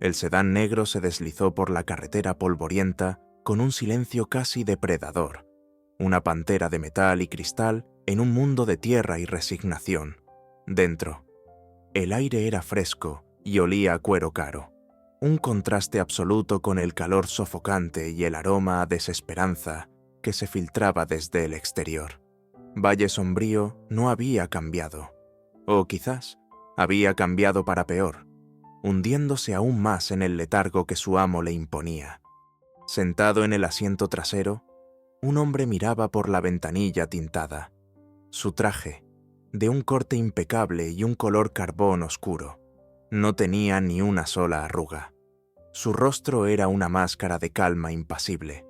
El sedán negro se deslizó por la carretera polvorienta con un silencio casi depredador, una pantera de metal y cristal en un mundo de tierra y resignación. Dentro, el aire era fresco y olía a cuero caro, un contraste absoluto con el calor sofocante y el aroma a desesperanza que se filtraba desde el exterior. Valle Sombrío no había cambiado, o quizás había cambiado para peor, hundiéndose aún más en el letargo que su amo le imponía. Sentado en el asiento trasero, un hombre miraba por la ventanilla tintada. Su traje, de un corte impecable y un color carbón oscuro, no tenía ni una sola arruga. Su rostro era una máscara de calma impasible,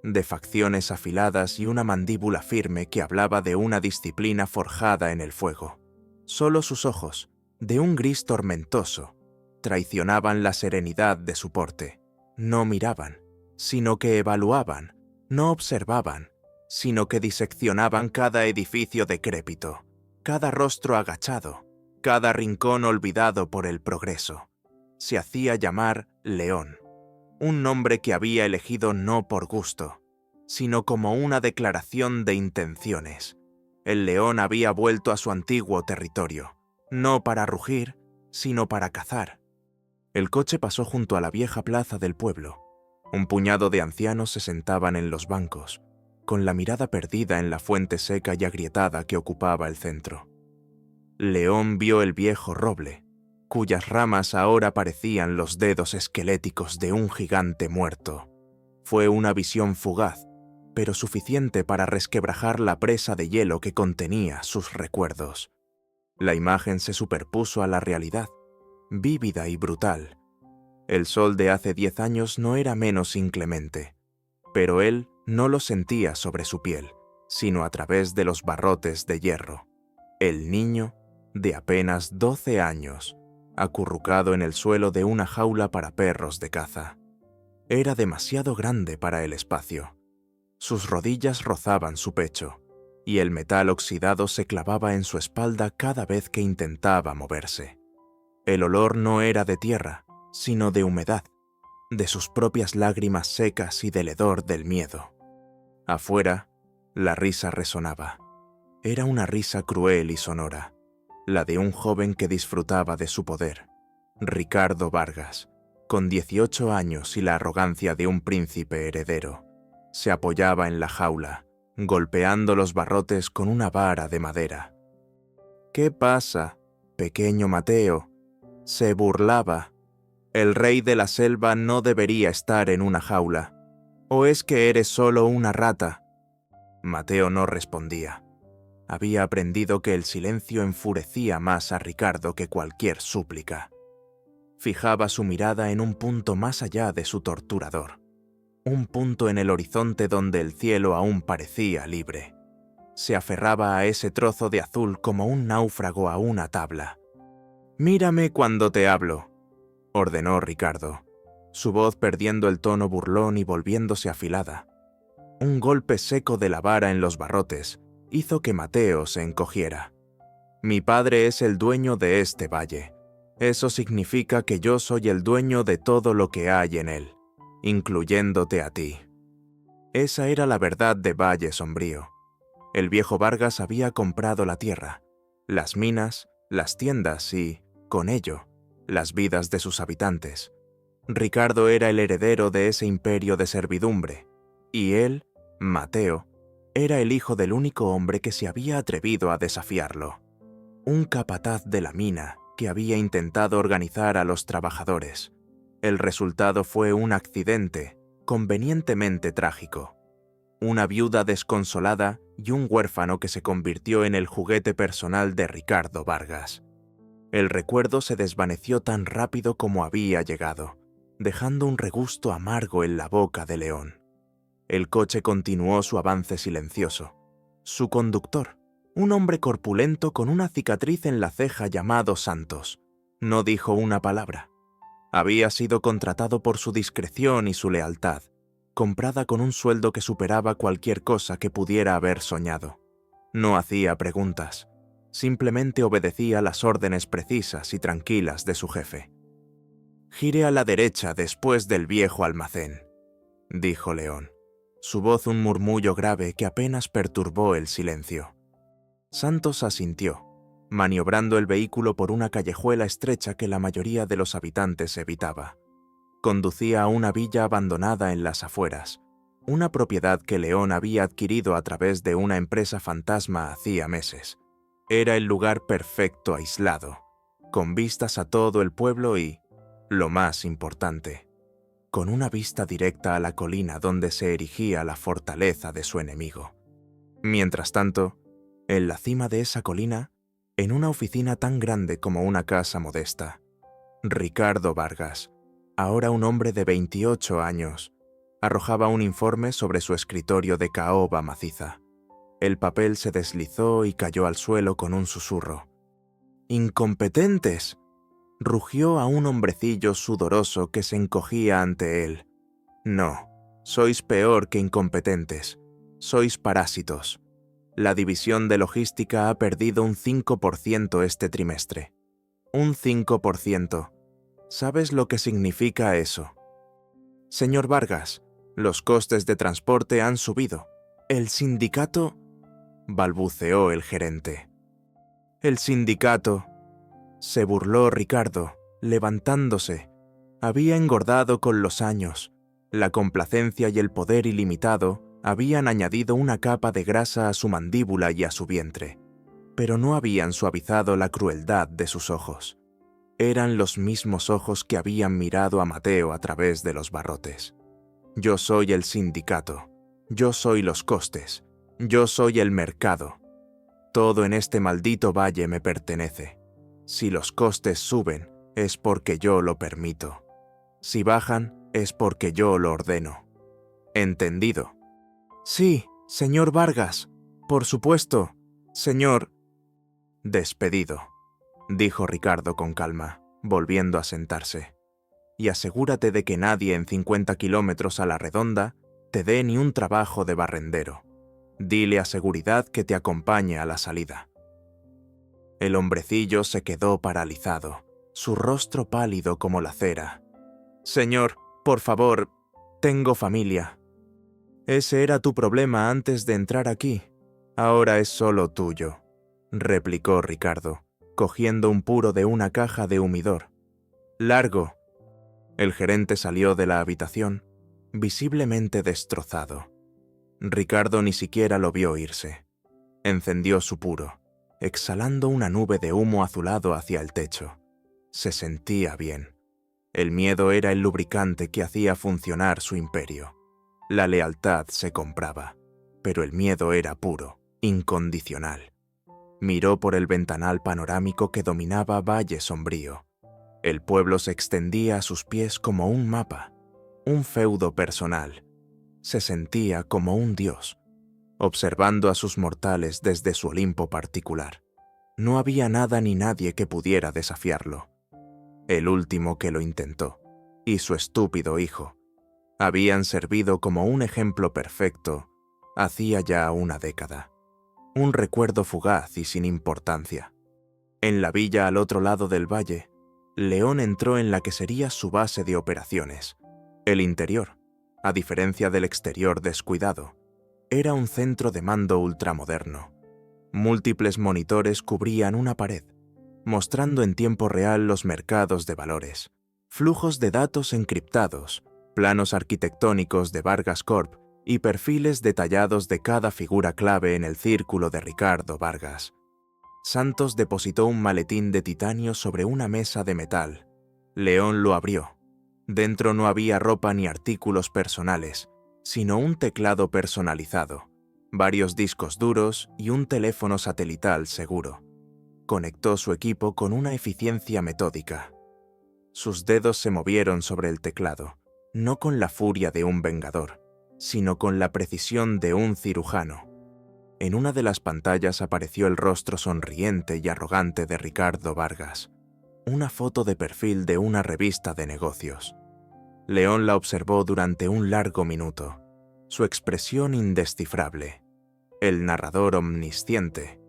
de facciones afiladas y una mandíbula firme que hablaba de una disciplina forjada en el fuego. Solo sus ojos, de un gris tormentoso, traicionaban la serenidad de su porte. No miraban, sino que evaluaban, no observaban, sino que diseccionaban cada edificio decrépito, cada rostro agachado, cada rincón olvidado por el progreso. Se hacía llamar León, un nombre que había elegido no por gusto, sino como una declaración de intenciones. El león había vuelto a su antiguo territorio, no para rugir, sino para cazar. El coche pasó junto a la vieja plaza del pueblo. Un puñado de ancianos se sentaban en los bancos, con la mirada perdida en la fuente seca y agrietada que ocupaba el centro. León vio el viejo roble, cuyas ramas ahora parecían los dedos esqueléticos de un gigante muerto. Fue una visión fugaz, pero suficiente para resquebrajar la presa de hielo que contenía sus recuerdos. La imagen se superpuso a la realidad, vívida y brutal. El sol de hace 10 años no era menos inclemente, pero él no lo sentía sobre su piel, sino a través de los barrotes de hierro. El niño, de apenas 12 años, acurrucado en el suelo de una jaula para perros de caza. Era demasiado grande para el espacio. Sus rodillas rozaban su pecho, y el metal oxidado se clavaba en su espalda cada vez que intentaba moverse. El olor no era de tierra, sino de humedad, de sus propias lágrimas secas y del hedor del miedo. Afuera, la risa resonaba. Era una risa cruel y sonora, la de un joven que disfrutaba de su poder, Ricardo Vargas, con 18 años y la arrogancia de un príncipe heredero. Se apoyaba en la jaula, golpeando los barrotes con una vara de madera. «¿Qué pasa, pequeño Mateo?», se burlaba. «El rey de la selva no debería estar en una jaula. ¿O es que eres solo una rata?». Mateo no respondía. Había aprendido que el silencio enfurecía más a Ricardo que cualquier súplica. Fijaba su mirada en un punto más allá de su torturador, un punto en el horizonte donde el cielo aún parecía libre. Se aferraba a ese trozo de azul como un náufrago a una tabla. «Mírame cuando te hablo», ordenó Ricardo, su voz perdiendo el tono burlón y volviéndose afilada. Un golpe seco de la vara en los barrotes hizo que Mateo se encogiera. «Mi padre es el dueño de este valle. Eso significa que yo soy el dueño de todo lo que hay en él, incluyéndote a ti». Esa era la verdad de Valle Sombrío. El viejo Vargas había comprado la tierra, las minas, las tiendas y, con ello, las vidas de sus habitantes. Ricardo era el heredero de ese imperio de servidumbre, y él, Mateo, era el hijo del único hombre que se había atrevido a desafiarlo. Un capataz de la mina que había intentado organizar a los trabajadores. El resultado fue un accidente convenientemente trágico. Una viuda desconsolada y un huérfano que se convirtió en el juguete personal de Ricardo Vargas. El recuerdo se desvaneció tan rápido como había llegado, dejando un regusto amargo en la boca de León. El coche continuó su avance silencioso. Su conductor, un hombre corpulento con una cicatriz en la ceja llamado Santos, no dijo una palabra. Había sido contratado por su discreción y su lealtad, comprada con un sueldo que superaba cualquier cosa que pudiera haber soñado. No hacía preguntas, simplemente obedecía las órdenes precisas y tranquilas de su jefe. Gire a la derecha después del viejo almacén, dijo León, su voz un murmullo grave que apenas perturbó el silencio. Santos asintió, maniobrando el vehículo por una callejuela estrecha que la mayoría de los habitantes evitaba. Conducía a una villa abandonada en las afueras, una propiedad que León había adquirido a través de una empresa fantasma hacía meses. Era el lugar perfecto aislado, con vistas a todo el pueblo y, lo más importante, con una vista directa a la colina donde se erigía la fortaleza de su enemigo. Mientras tanto, en la cima de esa colina, en una oficina tan grande como una casa modesta, Ricardo Vargas, ahora un hombre de 28 años, arrojaba un informe sobre su escritorio de caoba maciza. El papel se deslizó y cayó al suelo con un susurro. ¡Incompetentes!, rugió a un hombrecillo sudoroso que se encogía ante él. No, sois peor que incompetentes. Sois parásitos. La división de logística ha perdido un 5% este trimestre. Un 5%. ¿Sabes lo que significa eso? Señor Vargas, los costes de transporte han subido. ¿El sindicato? Balbuceó el gerente. El sindicato, se burló Ricardo, levantándose. Había engordado con los años. La complacencia y el poder ilimitado habían añadido una capa de grasa a su mandíbula y a su vientre, pero no habían suavizado la crueldad de sus ojos. Eran los mismos ojos que habían mirado a Mateo a través de los barrotes. Yo soy el sindicato. Yo soy los costes. Yo soy el mercado. Todo en este maldito valle me pertenece. Si los costes suben, es porque yo lo permito. Si bajan, es porque yo lo ordeno. ¿Entendido? Sí, señor Vargas. Por supuesto, señor. Despedido, dijo Ricardo con calma, volviendo a sentarse. Y asegúrate de que nadie en 50 kilómetros a la redonda te dé ni un trabajo de barrendero. Dile a seguridad que te acompañe a la salida. El hombrecillo se quedó paralizado, su rostro pálido como la cera. Señor, por favor, tengo familia. Ese era tu problema antes de entrar aquí. Ahora es solo tuyo, replicó Ricardo, cogiendo un puro de una caja de humidor. Largo. El gerente salió de la habitación, visiblemente destrozado. Ricardo ni siquiera lo vio irse. Encendió su puro, exhalando una nube de humo azulado hacia el techo. Se sentía bien. El miedo era el lubricante que hacía funcionar su imperio. La lealtad se compraba, pero el miedo era puro, incondicional. Miró por el ventanal panorámico que dominaba Valle Sombrío. El pueblo se extendía a sus pies como un mapa, un feudo personal. Se sentía como un dios, observando a sus mortales desde su Olimpo particular. No había nada ni nadie que pudiera desafiarlo. El último que lo intentó, y su estúpido hijo, habían servido como un ejemplo perfecto hacía ya una década. Un recuerdo fugaz y sin importancia. En la villa al otro lado del valle, León entró en la que sería su base de operaciones. El interior, a diferencia del exterior descuidado, era un centro de mando ultramoderno. Múltiples monitores cubrían una pared, mostrando en tiempo real los mercados de valores, flujos de datos encriptados, planos arquitectónicos de Vargas Corp y perfiles detallados de cada figura clave en el círculo de Ricardo Vargas. Santos depositó un maletín de titanio sobre una mesa de metal. León lo abrió. Dentro no había ropa ni artículos personales, sino un teclado personalizado, varios discos duros y un teléfono satelital seguro. Conectó su equipo con una eficiencia metódica. Sus dedos se movieron sobre el teclado, no con la furia de un vengador, sino con la precisión de un cirujano. En una de las pantallas apareció el rostro sonriente y arrogante de Ricardo Vargas, una foto de perfil de una revista de negocios. León la observó durante un largo minuto, su expresión indescifrable, el narrador omnisciente.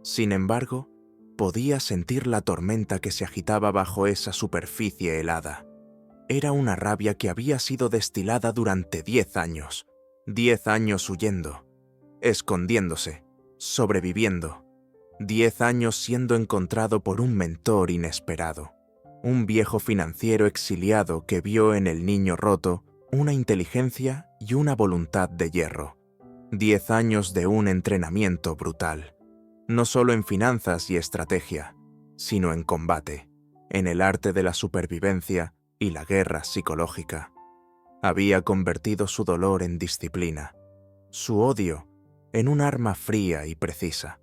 Sin embargo, podía sentir la tormenta que se agitaba bajo esa superficie helada. Era una rabia que había sido destilada durante 10 años. 10 años huyendo, escondiéndose, sobreviviendo. 10 años siendo encontrado por un mentor inesperado. Un viejo financiero exiliado que vio en el niño roto una inteligencia y una voluntad de hierro. 10 años de un entrenamiento brutal. No solo en finanzas y estrategia, sino en combate, en el arte de la supervivencia y la guerra psicológica. Había convertido su dolor en disciplina, su odio en un arma fría y precisa.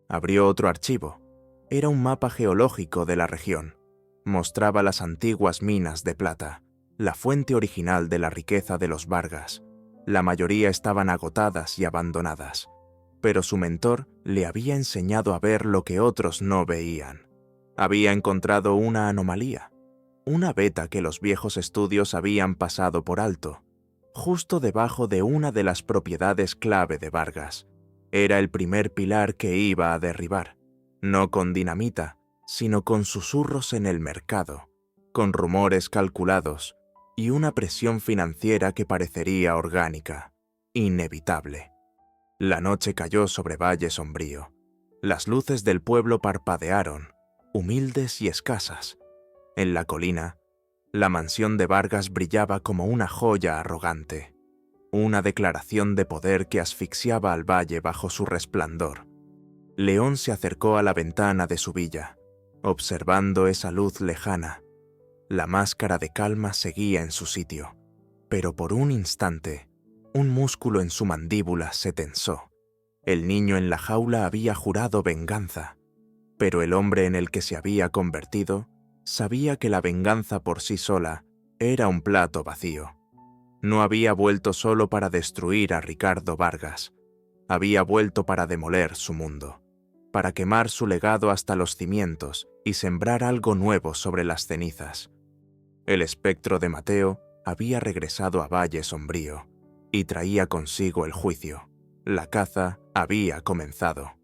Abrió otro archivo. Era un mapa geológico de la región. Mostraba las antiguas minas de plata, la fuente original de la riqueza de los Vargas. La mayoría estaban agotadas y abandonadas, pero su mentor le había enseñado a ver lo que otros no veían. Había encontrado una anomalía, una veta que los viejos estudios habían pasado por alto, justo debajo de una de las propiedades clave de Vargas. Era el primer pilar que iba a derribar, no con dinamita, sino con susurros en el mercado, con rumores calculados y una presión financiera que parecería orgánica, inevitable. La noche cayó sobre Valle Sombrío. Las luces del pueblo parpadearon, humildes y escasas. En la colina, la mansión de Vargas brillaba como una joya arrogante, una declaración de poder que asfixiaba al valle bajo su resplandor. León se acercó a la ventana de su villa, observando esa luz lejana. La máscara de calma seguía en su sitio, pero por un instante, un músculo en su mandíbula se tensó. El niño en la jaula había jurado venganza, pero el hombre en el que se había convertido sabía que la venganza por sí sola era un plato vacío. No había vuelto solo para destruir a Ricardo Vargas. Había vuelto para demoler su mundo, para quemar su legado hasta los cimientos y sembrar algo nuevo sobre las cenizas. El espectro de Mateo había regresado a Valle Sombrío y traía consigo el juicio. La caza había comenzado.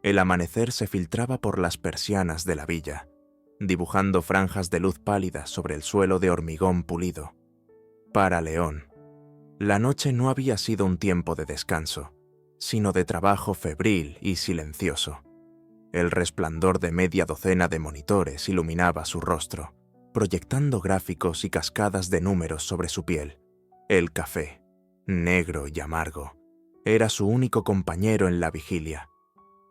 El amanecer se filtraba por las persianas de la villa, dibujando franjas de luz pálida sobre el suelo de hormigón pulido. Para León, la noche no había sido un tiempo de descanso, sino de trabajo febril y silencioso. El resplandor de media docena de monitores iluminaba su rostro, proyectando gráficos y cascadas de números sobre su piel. El café, negro y amargo, era su único compañero en la vigilia.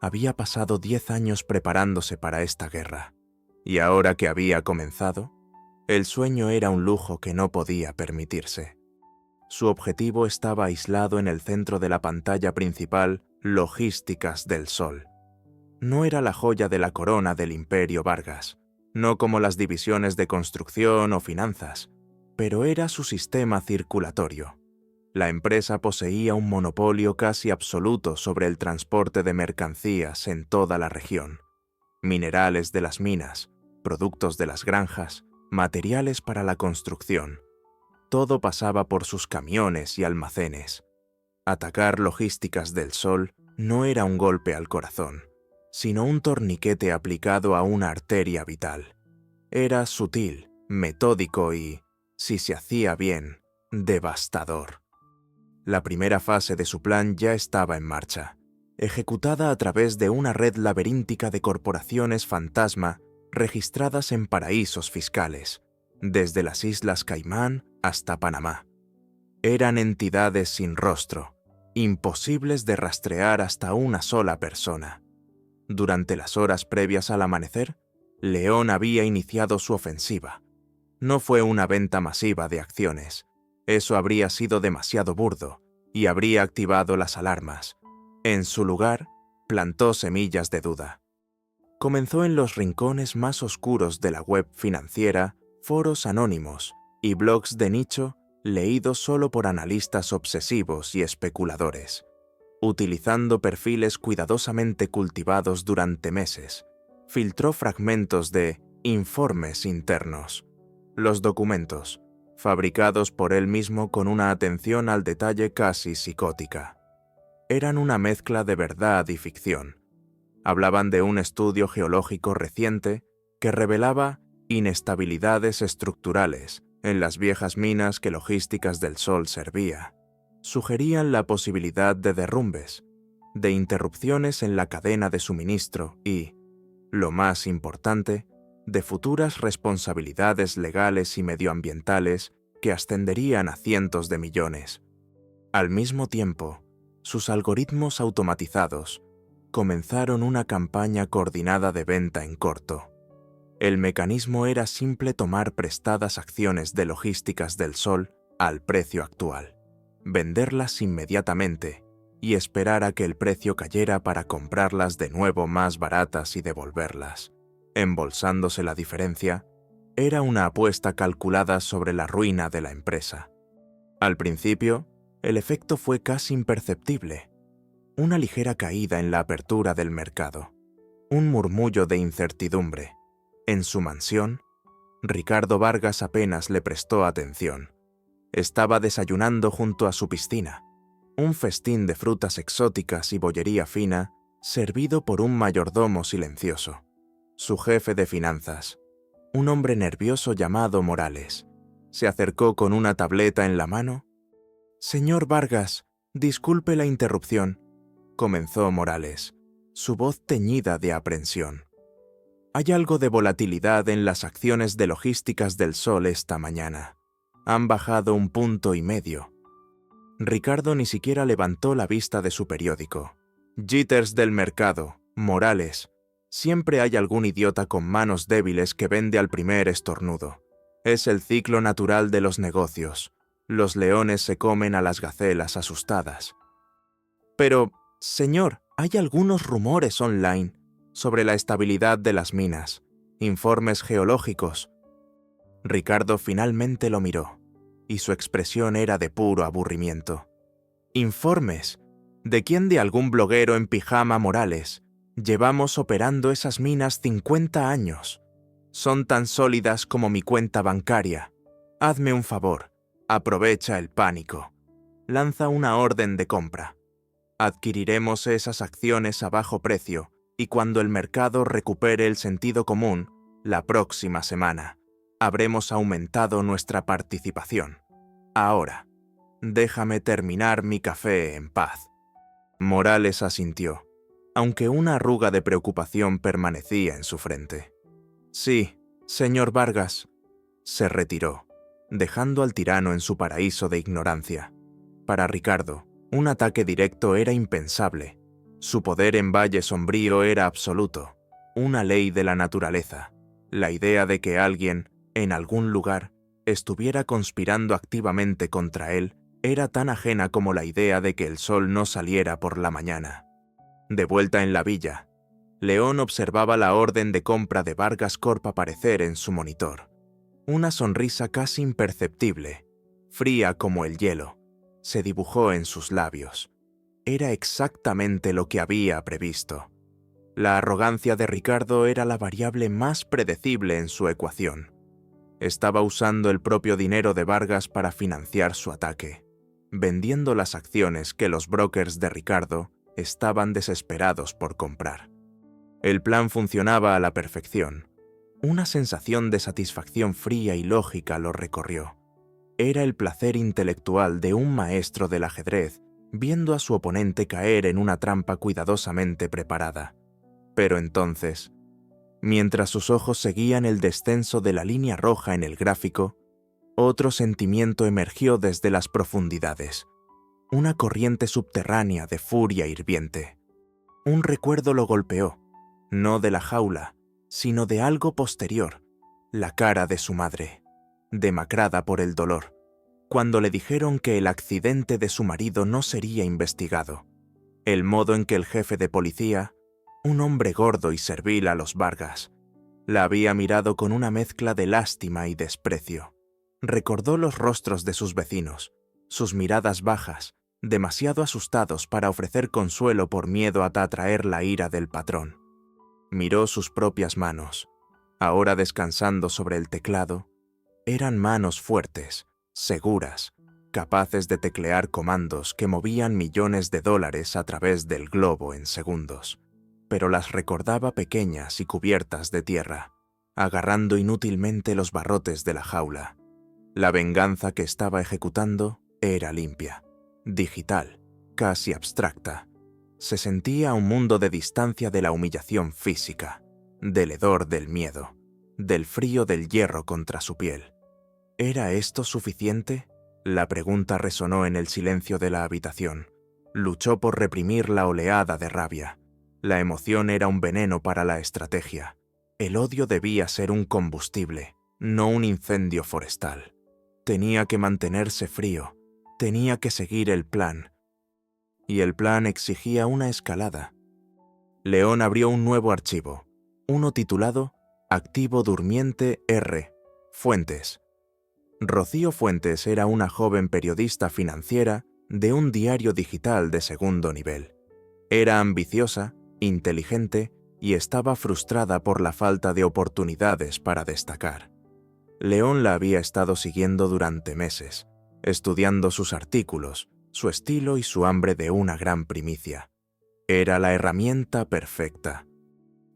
Había pasado 10 años preparándose para esta guerra, y ahora que había comenzado, el sueño era un lujo que no podía permitirse. Su objetivo estaba aislado en el centro de la pantalla principal Logísticas del Sol. No era la joya de la corona del Imperio Vargas, no como las divisiones de construcción o finanzas, pero era su sistema circulatorio. La empresa poseía un monopolio casi absoluto sobre el transporte de mercancías en toda la región. Minerales de las minas, productos de las granjas, materiales para la construcción. Todo pasaba por sus camiones y almacenes. Atacar Logísticas del Sol no era un golpe al corazón, sino un torniquete aplicado a una arteria vital. Era sutil, metódico y, si se hacía bien, devastador. La primera fase de su plan ya estaba en marcha, ejecutada a través de una red laberíntica de corporaciones fantasma registradas en paraísos fiscales, desde las Islas Caimán hasta Panamá. Eran entidades sin rostro, imposibles de rastrear hasta una sola persona. Durante las horas previas al amanecer, León había iniciado su ofensiva. No fue una venta masiva de acciones. Eso habría sido demasiado burdo y habría activado las alarmas. En su lugar, plantó semillas de duda. Comenzó en los rincones más oscuros de la web financiera, foros anónimos y blogs de nicho leídos solo por analistas obsesivos y especuladores. Utilizando perfiles cuidadosamente cultivados durante meses, filtró fragmentos de informes internos. Los documentos, fabricados por él mismo con una atención al detalle casi psicótica. Eran una mezcla de verdad y ficción. Hablaban de un estudio geológico reciente que revelaba inestabilidades estructurales en las viejas minas que Logísticas del Sol servía, sugerían la posibilidad de derrumbes, de interrupciones en la cadena de suministro y, lo más importante, de futuras responsabilidades legales y medioambientales que ascenderían a cientos de millones. Al mismo tiempo, sus algoritmos automatizados comenzaron una campaña coordinada de venta en corto. El mecanismo era simple: tomar prestadas acciones de Logísticas del Sol al precio actual, venderlas inmediatamente y esperar a que el precio cayera para comprarlas de nuevo más baratas y devolverlas, embolsándose la diferencia. Era una apuesta calculada sobre la ruina de la empresa. Al principio, el efecto fue casi imperceptible. Una ligera caída en la apertura del mercado, un murmullo de incertidumbre. En su mansión, Ricardo Vargas apenas le prestó atención. Estaba desayunando junto a su piscina, un festín de frutas exóticas y bollería fina, servido por un mayordomo silencioso, su jefe de finanzas, un hombre nervioso llamado Morales. Se acercó con una tableta en la mano. «Señor Vargas, disculpe la interrupción», comenzó Morales, su voz teñida de aprensión. «Hay algo de volatilidad en las acciones de Logísticas del Sol esta mañana. Han bajado 1,5 puntos». Ricardo ni siquiera levantó la vista de su periódico. «Jitters del mercado, Morales. Siempre hay algún idiota con manos débiles que vende al primer estornudo. Es el ciclo natural de los negocios. Los leones se comen a las gacelas asustadas». «Pero, señor, hay algunos rumores online sobre la estabilidad de las minas, informes geológicos». Ricardo finalmente lo miró, y su expresión era de puro aburrimiento. «¿Informes? ¿De quién? ¿De algún bloguero en pijama, Morales? Llevamos operando esas minas 50 años. Son tan sólidas como mi cuenta bancaria. Hazme un favor, aprovecha el pánico. Lanza una orden de compra. Adquiriremos esas acciones a bajo precio y cuando el mercado recupere el sentido común, la próxima semana, habremos aumentado nuestra participación. Ahora, déjame terminar mi café en paz». Morales asintió, aunque una arruga de preocupación permanecía en su frente. «Sí, señor Vargas». Se retiró, dejando al tirano en su paraíso de ignorancia. Para Ricardo, un ataque directo era impensable. Su poder en Valle Sombrío era absoluto, una ley de la naturaleza. La idea de que alguien, en algún lugar, estuviera conspirando activamente contra él era tan ajena como la idea de que el sol no saliera por la mañana. De vuelta en la villa, León observaba la orden de compra de Vargas Corp aparecer en su monitor. Una sonrisa casi imperceptible, fría como el hielo, se dibujó en sus labios. Era exactamente lo que había previsto. La arrogancia de Ricardo era la variable más predecible en su ecuación. Estaba usando el propio dinero de Vargas para financiar su ataque, vendiendo las acciones que los brokers de Ricardo estaban desesperados por comprar. El plan funcionaba a la perfección. Una sensación de satisfacción fría y lógica lo recorrió. Era el placer intelectual de un maestro del ajedrez viendo a su oponente caer en una trampa cuidadosamente preparada. Pero entonces, mientras sus ojos seguían el descenso de la línea roja en el gráfico, otro sentimiento emergió desde las profundidades. Una corriente subterránea de furia hirviente. Un recuerdo lo golpeó, no de la jaula, sino de algo posterior, la cara de su madre, demacrada por el dolor, cuando le dijeron que el accidente de su marido no sería investigado. El modo en que el jefe de policía, un hombre gordo y servil a los Vargas, la había mirado con una mezcla de lástima y desprecio. Recordó los rostros de sus vecinos, sus miradas bajas, demasiado asustados para ofrecer consuelo por miedo a atraer la ira del patrón. Miró sus propias manos, ahora descansando sobre el teclado. Eran manos fuertes, seguras, capaces de teclear comandos que movían millones de dólares a través del globo en segundos, pero las recordaba pequeñas y cubiertas de tierra, agarrando inútilmente los barrotes de la jaula. La venganza que estaba ejecutando era limpia, digital, casi abstracta. Se sentía a un mundo de distancia de la humillación física, del hedor del miedo, del frío del hierro contra su piel. ¿Era esto suficiente? La pregunta resonó en el silencio de la habitación. Luchó por reprimir la oleada de rabia. La emoción era un veneno para la estrategia. El odio debía ser un combustible, no un incendio forestal. Tenía que mantenerse frío, tenía que seguir el plan. Y el plan exigía una escalada. León abrió un nuevo archivo, uno titulado Activo Durmiente R. Fuentes. Rocío Fuentes era una joven periodista financiera de un diario digital de segundo nivel. Era ambiciosa, inteligente y estaba frustrada por la falta de oportunidades para destacar. León la había estado siguiendo durante meses, estudiando sus artículos, su estilo y su hambre de una gran primicia. Era la herramienta perfecta.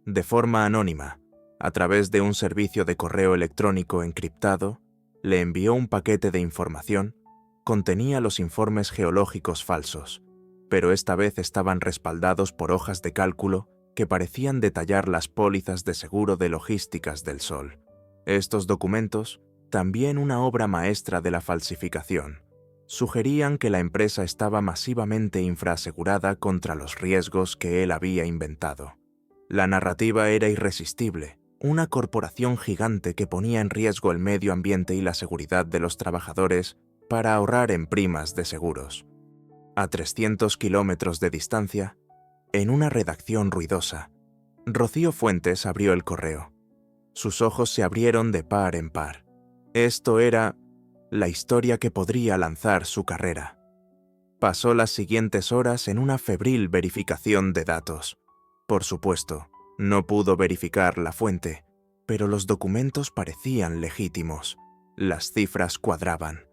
De forma anónima, a través de un servicio de correo electrónico encriptado, le envió un paquete de información. Contenía los informes geológicos falsos, pero esta vez estaban respaldados por hojas de cálculo que parecían detallar las pólizas de seguro de logísticas del Sol. Estos documentos, también una obra maestra de la falsificación, sugerían que la empresa estaba masivamente infraasegurada contra los riesgos que él había inventado. La narrativa era irresistible, una corporación gigante que ponía en riesgo el medio ambiente y la seguridad de los trabajadores para ahorrar en primas de seguros. A 300 kilómetros de distancia, en una redacción ruidosa, Rocío Fuentes abrió el correo. Sus ojos se abrieron de par en par. Esto era la historia que podría lanzar su carrera. Pasó las siguientes horas en una febril verificación de datos. Por supuesto, no pudo verificar la fuente, pero los documentos parecían legítimos. Las cifras cuadraban.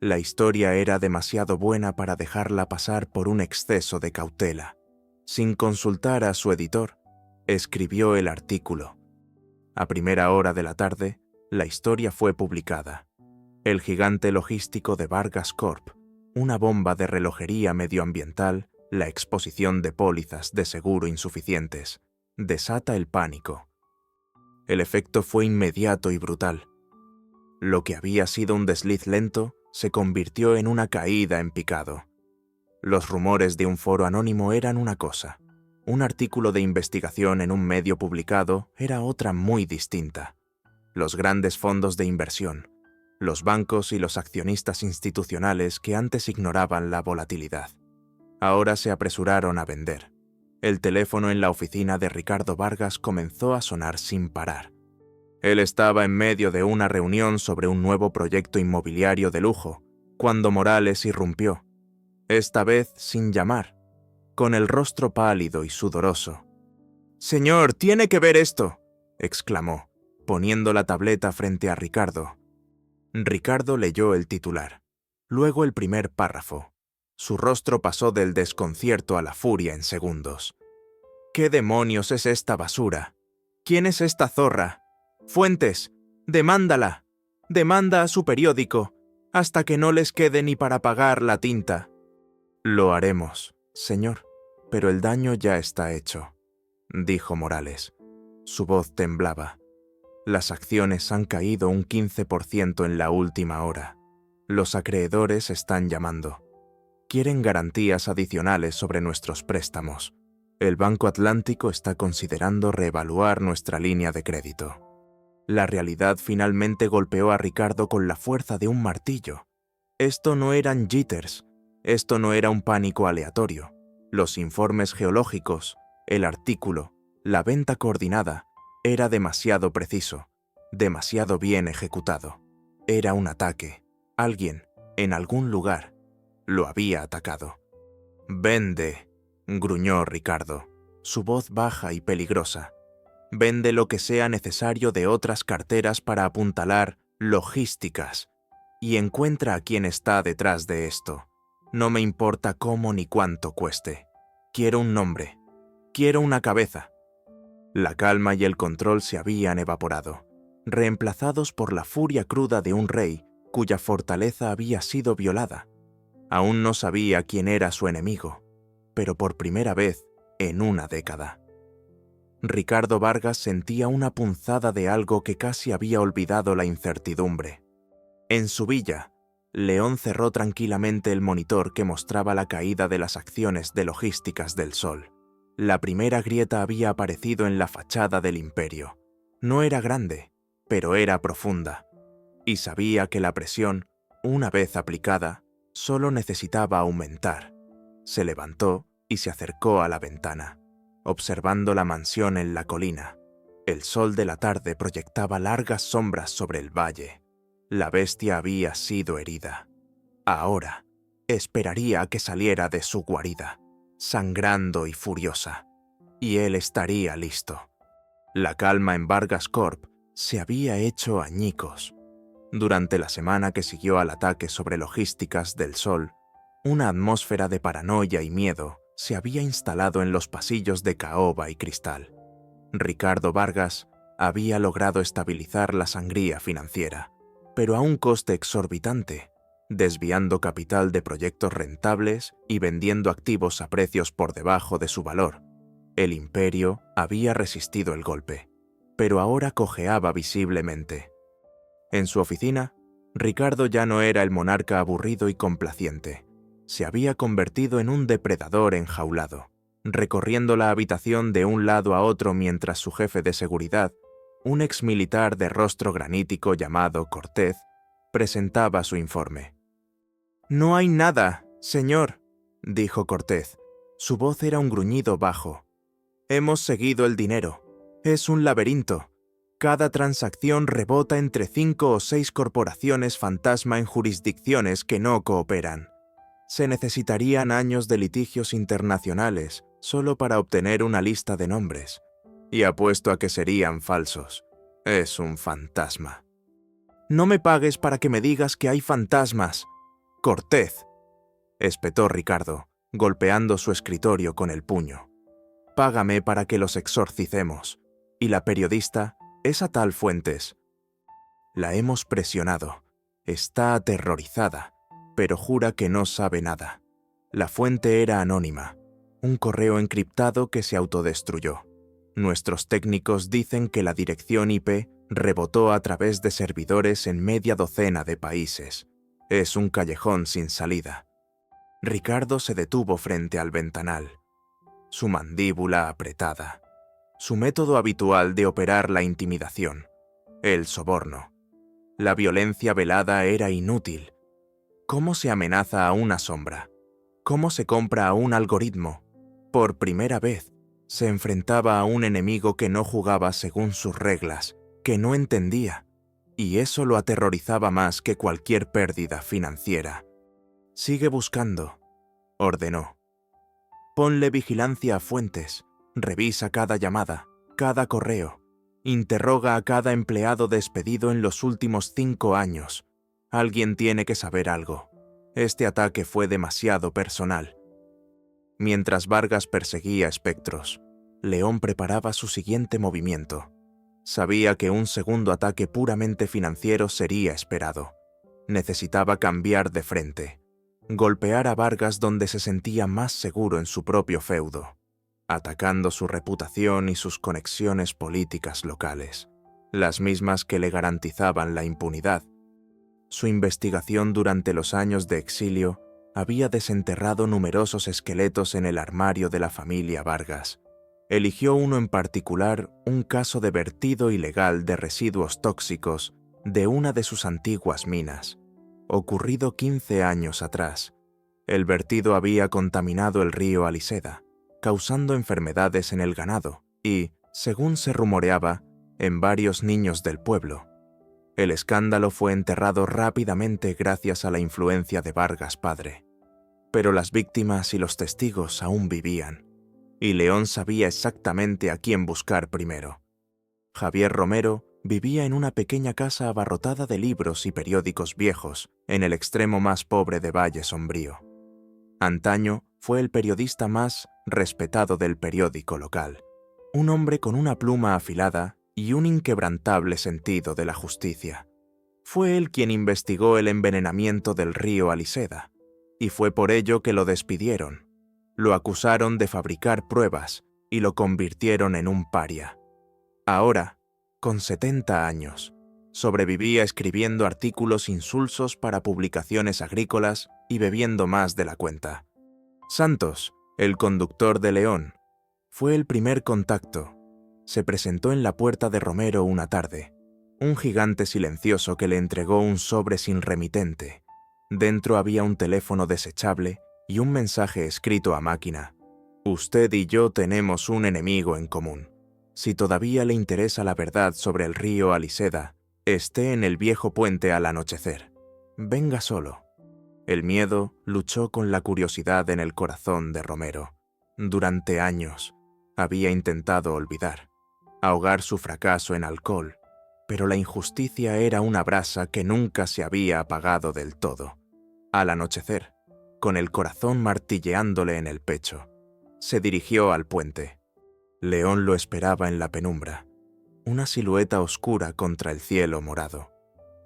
La historia era demasiado buena para dejarla pasar por un exceso de cautela. Sin consultar a su editor, escribió el artículo. A primera hora de la tarde, la historia fue publicada. El gigante logístico de Vargas Corp, una bomba de relojería medioambiental, la exposición de pólizas de seguro insuficientes, desata el pánico. El efecto fue inmediato y brutal. Lo que había sido un desliz lento se convirtió en una caída en picado. Los rumores de un foro anónimo eran una cosa. Un artículo de investigación en un medio publicado era otra muy distinta. Los grandes fondos de inversión, los bancos y los accionistas institucionales que antes ignoraban la volatilidad, ahora se apresuraron a vender. El teléfono en la oficina de Ricardo Vargas comenzó a sonar sin parar. Él estaba en medio de una reunión sobre un nuevo proyecto inmobiliario de lujo, cuando Morales irrumpió, esta vez sin llamar, con el rostro pálido y sudoroso. «Señor, tiene que ver esto», exclamó, poniendo la tableta frente a Ricardo. Ricardo leyó el titular, luego el primer párrafo. Su rostro pasó del desconcierto a la furia en segundos. «¿Qué demonios es esta basura? ¿Quién es esta zorra? Fuentes, demándala. Demanda a su periódico, hasta que no les quede ni para pagar la tinta». «Lo haremos, señor, pero el daño ya está hecho», dijo Morales. Su voz temblaba. «Las acciones han caído un 15% en la última hora. Los acreedores están llamando. Quieren garantías adicionales sobre nuestros préstamos. El Banco Atlántico está considerando reevaluar nuestra línea de crédito». La realidad finalmente golpeó a Ricardo con la fuerza de un martillo. Esto no eran jitters. Esto no era un pánico aleatorio. Los informes geológicos, el artículo, la venta coordinada, era demasiado preciso, demasiado bien ejecutado. Era un ataque. Alguien, en algún lugar, lo había atacado. «Vende», gruñó Ricardo, su voz baja y peligrosa. «Vende lo que sea necesario de otras carteras para apuntalar logísticas y encuentra a quien está detrás de esto. No me importa cómo ni cuánto cueste. Quiero un nombre. Quiero una cabeza». La calma y el control se habían evaporado, reemplazados por la furia cruda de un rey cuya fortaleza había sido violada. Aún no sabía quién era su enemigo, pero por primera vez en una década. Ricardo Vargas sentía una punzada de algo que casi había olvidado la incertidumbre. En su villa, León cerró tranquilamente el monitor que mostraba la caída de las acciones de logísticas del Sol. La primera grieta había aparecido en la fachada del imperio. No era grande, pero era profunda, y sabía que la presión, una vez aplicada, solo necesitaba aumentar. Se levantó y se acercó a la ventana, observando la mansión en la colina. El sol de la tarde proyectaba largas sombras sobre el valle. La bestia había sido herida. Ahora, esperaría a que saliera de su guarida, sangrando y furiosa, y él estaría listo. La calma en Vargas Corp se había hecho añicos. Durante la semana que siguió al ataque sobre logísticas del Sol, una atmósfera de paranoia y miedo se había instalado en los pasillos de caoba y cristal. Ricardo Vargas había logrado estabilizar la sangría financiera, pero a un coste exorbitante, desviando capital de proyectos rentables y vendiendo activos a precios por debajo de su valor. El imperio había resistido el golpe, pero ahora cojeaba visiblemente. En su oficina, Ricardo ya no era el monarca aburrido y complaciente. Se había convertido en un depredador enjaulado, recorriendo la habitación de un lado a otro mientras su jefe de seguridad, un exmilitar de rostro granítico llamado Cortez, presentaba su informe. «No hay nada, señor», dijo Cortez. Su voz era un gruñido bajo. «Hemos seguido el dinero. Es un laberinto. Cada transacción rebota entre 5 o 6 corporaciones fantasma en jurisdicciones que no cooperan. Se necesitarían años de litigios internacionales solo para obtener una lista de nombres. Y apuesto a que serían falsos. Es un fantasma». «No me pagues para que me digas que hay fantasmas, Cortez», espetó Ricardo, golpeando su escritorio con el puño. «Págame para que los exorcicemos. Y la periodista, esa tal Fuentes. La hemos presionado. Está aterrorizada, pero jura que no sabe nada. La fuente era anónima, un correo encriptado que se autodestruyó. Nuestros técnicos dicen que la dirección IP rebotó a través de servidores en media docena de países. Es un callejón sin salida». Ricardo se detuvo frente al ventanal, su mandíbula apretada. Su método habitual de operar la intimidación, el soborno. La violencia velada era inútil. ¿Cómo se amenaza a una sombra? ¿Cómo se compra a un algoritmo? Por primera vez, se enfrentaba a un enemigo que no jugaba según sus reglas, que no entendía, y eso lo aterrorizaba más que cualquier pérdida financiera. «Sigue buscando», ordenó. «Ponle vigilancia a Fuentes. Revisa cada llamada, cada correo. Interroga a cada empleado despedido en los últimos 5 años. Alguien tiene que saber algo. Este ataque fue demasiado personal». Mientras Vargas perseguía espectros, León preparaba su siguiente movimiento. Sabía que un segundo ataque puramente financiero sería esperado. Necesitaba cambiar de frente. Golpear a Vargas donde se sentía más seguro en su propio feudo, atacando su reputación y sus conexiones políticas locales, las mismas que le garantizaban la impunidad. Su investigación durante los años de exilio había desenterrado numerosos esqueletos en el armario de la familia Vargas. Eligió uno en particular, un caso de vertido ilegal de residuos tóxicos de una de sus antiguas minas, ocurrido 15 años atrás. El vertido había contaminado el río Aliseda, causando enfermedades en el ganado y, según se rumoreaba, en varios niños del pueblo. El escándalo fue enterrado rápidamente gracias a la influencia de Vargas padre. Pero las víctimas y los testigos aún vivían, y León sabía exactamente a quién buscar primero. Javier Romero vivía en una pequeña casa abarrotada de libros y periódicos viejos en el extremo más pobre de Valle Sombrío. Antaño fue el periodista más respetado del periódico local, un hombre con una pluma afilada y un inquebrantable sentido de la justicia. Fue él quien investigó el envenenamiento del río Aliseda, y fue por ello que lo despidieron. Lo acusaron de fabricar pruebas y lo convirtieron en un paria. Ahora, con 70 años, sobrevivía escribiendo artículos insulsos para publicaciones agrícolas y bebiendo más de la cuenta. Santos, el conductor de León, fue el primer contacto. Se presentó en la puerta de Romero una tarde, un gigante silencioso que le entregó un sobre sin remitente. Dentro había un teléfono desechable y un mensaje escrito a máquina. Usted y yo tenemos un enemigo en común. Si todavía le interesa la verdad sobre el río Aliseda, esté en el viejo puente al anochecer. Venga solo. El miedo luchó con la curiosidad en el corazón de Romero. Durante años había intentado olvidar, ahogar su fracaso en alcohol, pero la injusticia era una brasa que nunca se había apagado del todo. Al anochecer, con el corazón martilleándole en el pecho, se dirigió al puente. León lo esperaba en la penumbra, una silueta oscura contra el cielo morado.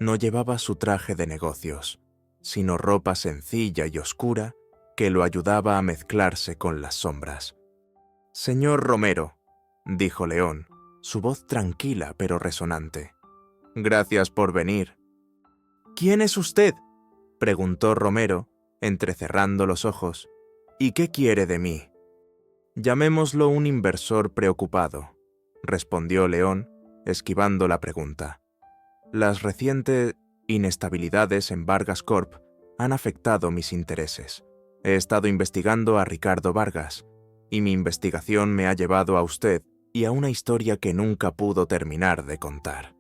No llevaba su traje de negocios, sino ropa sencilla y oscura que lo ayudaba a mezclarse con las sombras. «Señor Romero», dijo León, su voz tranquila pero resonante. «Gracias por venir». «¿Quién es usted?», preguntó Romero, entrecerrando los ojos. «¿Y qué quiere de mí?». «Llamémoslo un inversor preocupado», respondió León, esquivando la pregunta. «Las recientes inestabilidades en Vargas Corp han afectado mis intereses. He estado investigando a Ricardo Vargas, y mi investigación me ha llevado a usted y a una historia que nunca pudo terminar de contar».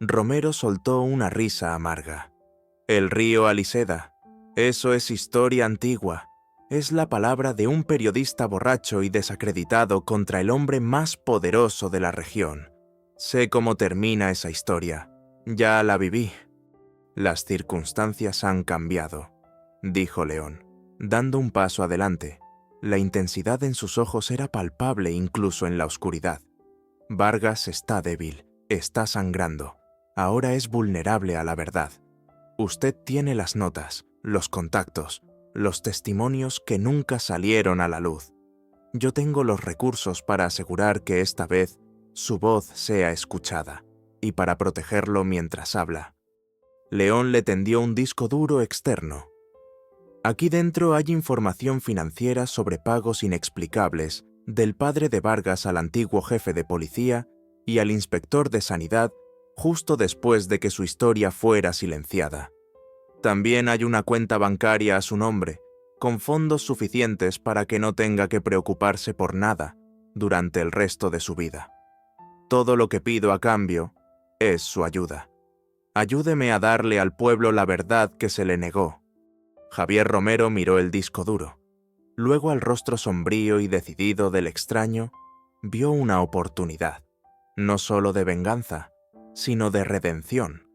Romero soltó una risa amarga. «El río Aliseda, eso es historia antigua. Es la palabra de un periodista borracho y desacreditado contra el hombre más poderoso de la región. Sé cómo termina esa historia. Ya la viví». «Las circunstancias han cambiado», dijo León, dando un paso adelante. La intensidad en sus ojos era palpable incluso en la oscuridad. «Vargas está débil, está sangrando. Ahora es vulnerable a la verdad. Usted tiene las notas, los contactos, los testimonios que nunca salieron a la luz. Yo tengo los recursos para asegurar que esta vez su voz sea escuchada y para protegerlo mientras habla». León le tendió un disco duro externo. «Aquí dentro hay información financiera sobre pagos inexplicables del padre de Vargas al antiguo jefe de policía y al inspector de sanidad justo después de que su historia fuera silenciada. También hay una cuenta bancaria a su nombre, con fondos suficientes para que no tenga que preocuparse por nada durante el resto de su vida. Todo lo que pido a cambio es su ayuda. Ayúdeme a darle al pueblo la verdad que se le negó». Javier Romero miró el disco duro. Luego al rostro sombrío y decidido del extraño, vio una oportunidad, no solo de venganza, sino de redención.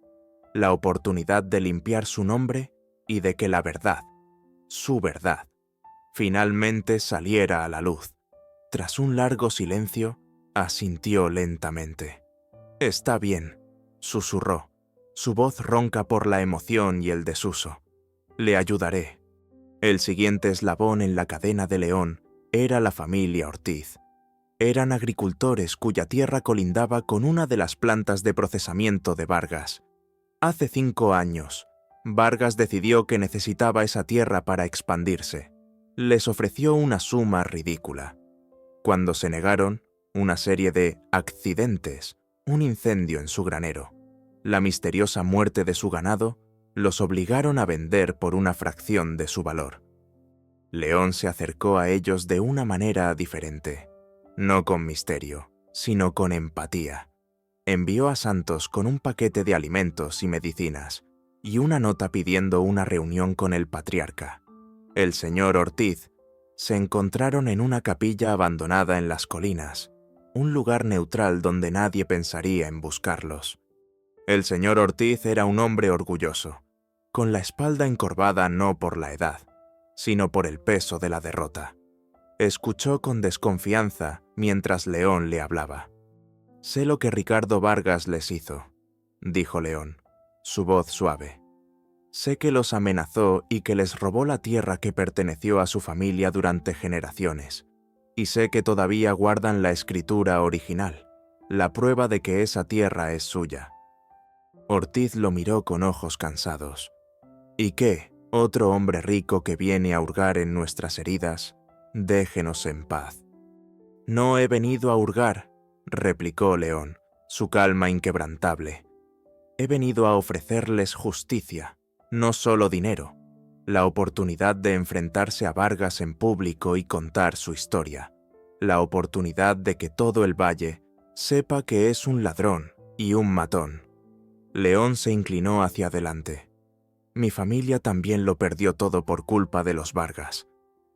La oportunidad de limpiar su nombre y de que la verdad, su verdad, finalmente saliera a la luz. Tras un largo silencio, asintió lentamente. «Está bien», susurró, su voz ronca por la emoción y el desuso. «Le ayudaré». El siguiente eslabón en la cadena de León era la familia Ortiz. Eran agricultores cuya tierra colindaba con una de las plantas de procesamiento de Vargas. Hace 5 años, Vargas decidió que necesitaba esa tierra para expandirse. Les ofreció una suma ridícula. Cuando se negaron, una serie de accidentes, un incendio en su granero, la misteriosa muerte de su ganado, los obligaron a vender por una fracción de su valor. León se acercó a ellos de una manera diferente, no con misterio, sino con empatía. Envió a Santos con un paquete de alimentos y medicinas y una nota pidiendo una reunión con el patriarca. El señor Ortiz se encontraron en una capilla abandonada en las colinas, un lugar neutral donde nadie pensaría en buscarlos. El señor Ortiz era un hombre orgulloso, con la espalda encorvada no por la edad, sino por el peso de la derrota. Escuchó con desconfianza mientras León le hablaba. «Sé lo que Ricardo Vargas les hizo», dijo León. su voz suave. Sé que los amenazó y que les robó la tierra que perteneció a su familia durante generaciones, y sé que todavía guardan la escritura original, la prueba de que esa tierra es suya. Ortiz lo miró con ojos cansados. ¿Y qué? Otro hombre rico que viene a hurgar en nuestras heridas. Déjenos en paz. No he venido a hurgar, replicó León, su calma inquebrantable. He venido a ofrecerles justicia, no solo dinero, la oportunidad de enfrentarse a Vargas en público y contar su historia, la oportunidad de que todo el valle sepa que es un ladrón y un matón. León se inclinó hacia adelante. Mi familia también lo perdió todo por culpa de los Vargas.